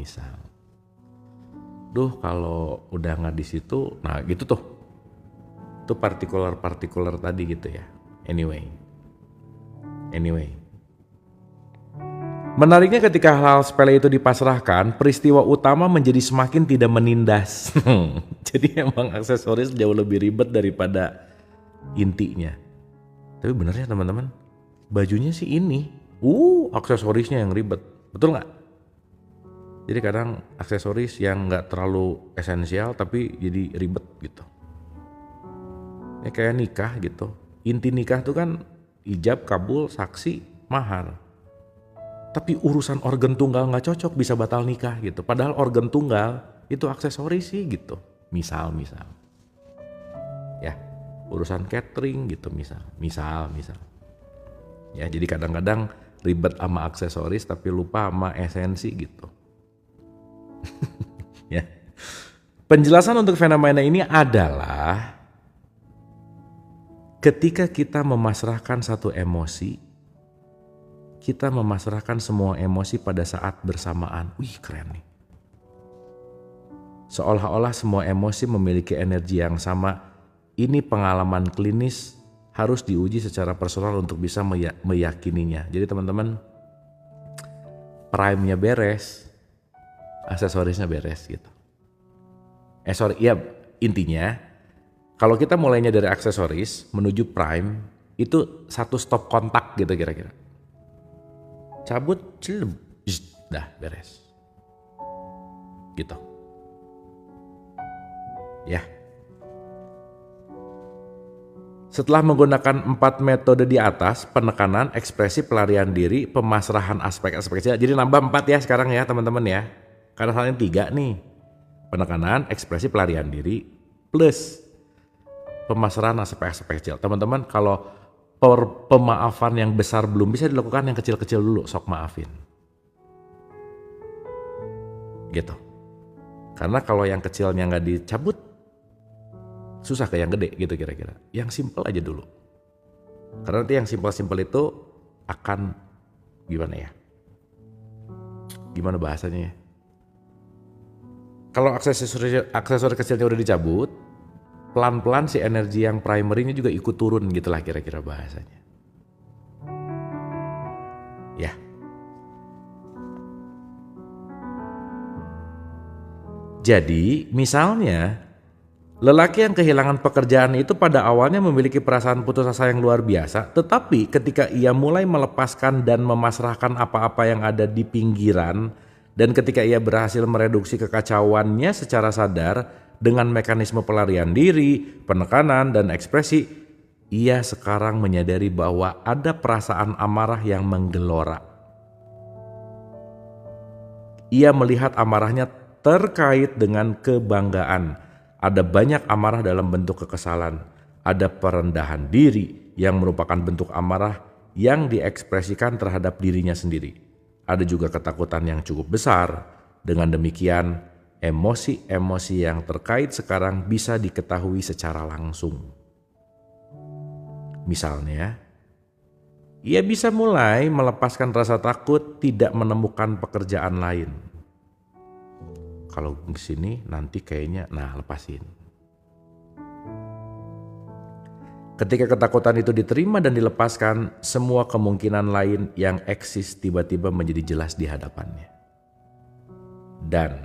A: Duh kalau udah nggak di situ, nah gitu tuh. Itu partikular tadi gitu ya. Anyway. Menariknya ketika hal sepele itu dipasrahkan, peristiwa utama menjadi semakin tidak menindas. Jadi emang aksesoris jauh lebih ribet daripada intinya. Tapi benernya teman-teman, bajunya sih ini. Aksesorisnya yang ribet. Betul nggak? Jadi kadang aksesoris yang nggak terlalu esensial tapi jadi ribet gitu. Ya kayak nikah gitu. Inti nikah tuh kan ijab, kabul, saksi, mahar. Tapi urusan organ tunggal nggak cocok bisa batal nikah gitu. Padahal organ tunggal itu aksesoris sih gitu. Misal. Ya, urusan catering gitu misal. Ya, jadi kadang-kadang ribet sama aksesoris tapi lupa sama esensi gitu. Ya. Penjelasan untuk fenomena ini adalah ketika kita memasrahkan satu emosi, kita memasrahkan semua emosi pada saat bersamaan. Wih, keren nih. Seolah-olah semua emosi memiliki energi yang sama. Ini pengalaman klinis harus diuji secara personal untuk bisa meyakininya. Jadi teman-teman, prime-nya beres, aksesorisnya beres gitu. Intinya kalau kita mulainya dari aksesoris menuju prime, itu satu stop kontak gitu kira-kira. Cabut, dah beres. Gitu. Ya. Setelah menggunakan 4 metode di atas, penekanan, ekspresi, pelarian diri, pemasrahan aspek-aspek kecil. Jadi nambah 4 ya sekarang ya teman-teman ya. Karena soalnya 3 nih. Penekanan, ekspresi, pelarian diri, plus pemasrahan aspek-aspek kecil. Teman-teman kalau pemaafan yang besar belum bisa dilakukan, yang kecil-kecil dulu, sok maafin. Gitu. Karena kalau yang kecilnya nggak dicabut, susah ke yang gede gitu kira-kira. Yang simple aja dulu. Karena nanti yang simple-simple itu akan gimana ya? Gimana bahasanya ya? Kalau aksesori kecilnya udah dicabut, pelan-pelan si energi yang primary-nya juga ikut turun gitulah kira-kira bahasanya. Ya. Jadi misalnya lelaki yang kehilangan pekerjaan itu pada awalnya memiliki perasaan putus asa yang luar biasa, tetapi ketika ia mulai melepaskan dan memasrahkan apa-apa yang ada di pinggiran Dan ketika ia berhasil mereduksi kekacauannya secara sadar dengan mekanisme pelarian diri, penekanan, dan ekspresi, ia sekarang menyadari bahwa ada perasaan amarah yang menggelora. Ia melihat amarahnya terkait dengan kebanggaan. Ada banyak amarah dalam bentuk kekesalan. Ada perendahan diri yang merupakan bentuk amarah yang diekspresikan terhadap dirinya sendiri. Ada juga ketakutan yang cukup besar. Dengan demikian, emosi-emosi yang terkait sekarang bisa diketahui secara langsung. Misalnya, ia bisa mulai melepaskan rasa takut tidak menemukan pekerjaan lain. Kalau di sini nanti kayaknya, lepasin. Ketika ketakutan itu diterima dan dilepaskan, semua kemungkinan lain yang eksis tiba-tiba menjadi jelas di hadapannya. Dan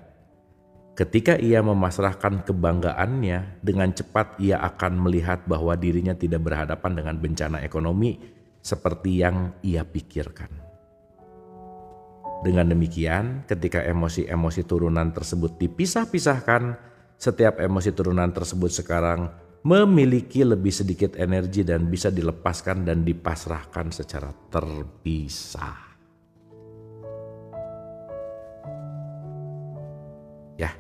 A: ketika ia memasrahkan kebanggaannya, dengan cepat ia akan melihat bahwa dirinya tidak berhadapan dengan bencana ekonomi seperti yang ia pikirkan. Dengan demikian, ketika emosi-emosi turunan tersebut dipisah-pisahkan, setiap emosi turunan tersebut sekarang memiliki lebih sedikit energi dan bisa dilepaskan dan dipasrahkan secara terpisah. Ya.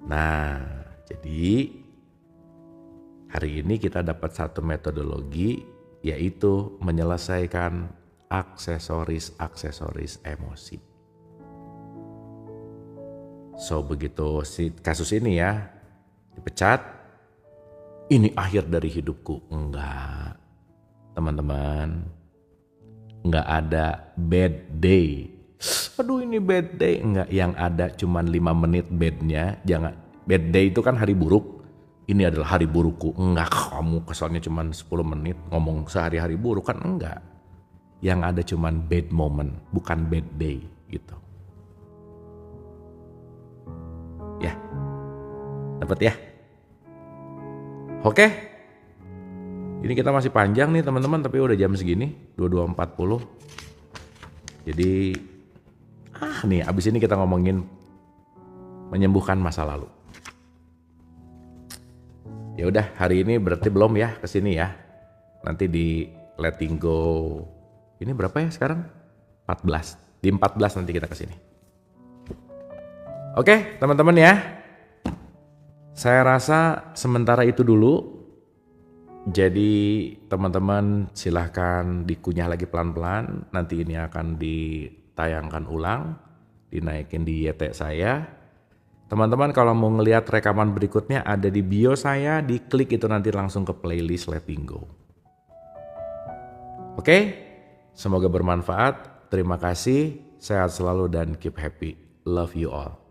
A: Nah, jadi hari ini kita dapat satu metodologi, yaitu menyelesaikan aksesoris emosi. So, begitu kasus ini ya dipecat, ini akhir dari hidupku. Enggak, teman-teman. Enggak ada bad day. Aduh, ini bad day. Enggak, yang ada cuman 5 menit badnya. Jangan, bad day itu kan hari buruk. Ini adalah hari burukku. Enggak, kamu kesannya cuman 10 menit ngomong sehari-hari buruk kan. Enggak. Yang ada cuman bad moment, bukan bad day gitu. Ya. Dapat ya? Oke, ini kita masih panjang nih teman-teman, tapi udah jam segini, 22.40. Jadi, nih abis ini kita ngomongin menyembuhkan masa lalu. Ya udah, hari ini berarti belum ya kesini ya. Nanti di Letting Go, ini berapa ya sekarang? 14. Di 14 nanti kita kesini. Oke, teman-teman ya. Saya rasa sementara itu dulu. Jadi teman-teman silahkan dikunyah lagi pelan-pelan. Nanti ini akan ditayangkan ulang, dinaikin di YT saya. Teman-teman kalau mau ngelihat rekaman berikutnya ada di bio saya, diklik itu nanti langsung ke playlist Letting Go. Oke, semoga bermanfaat. Terima kasih, sehat selalu dan keep happy. Love you all.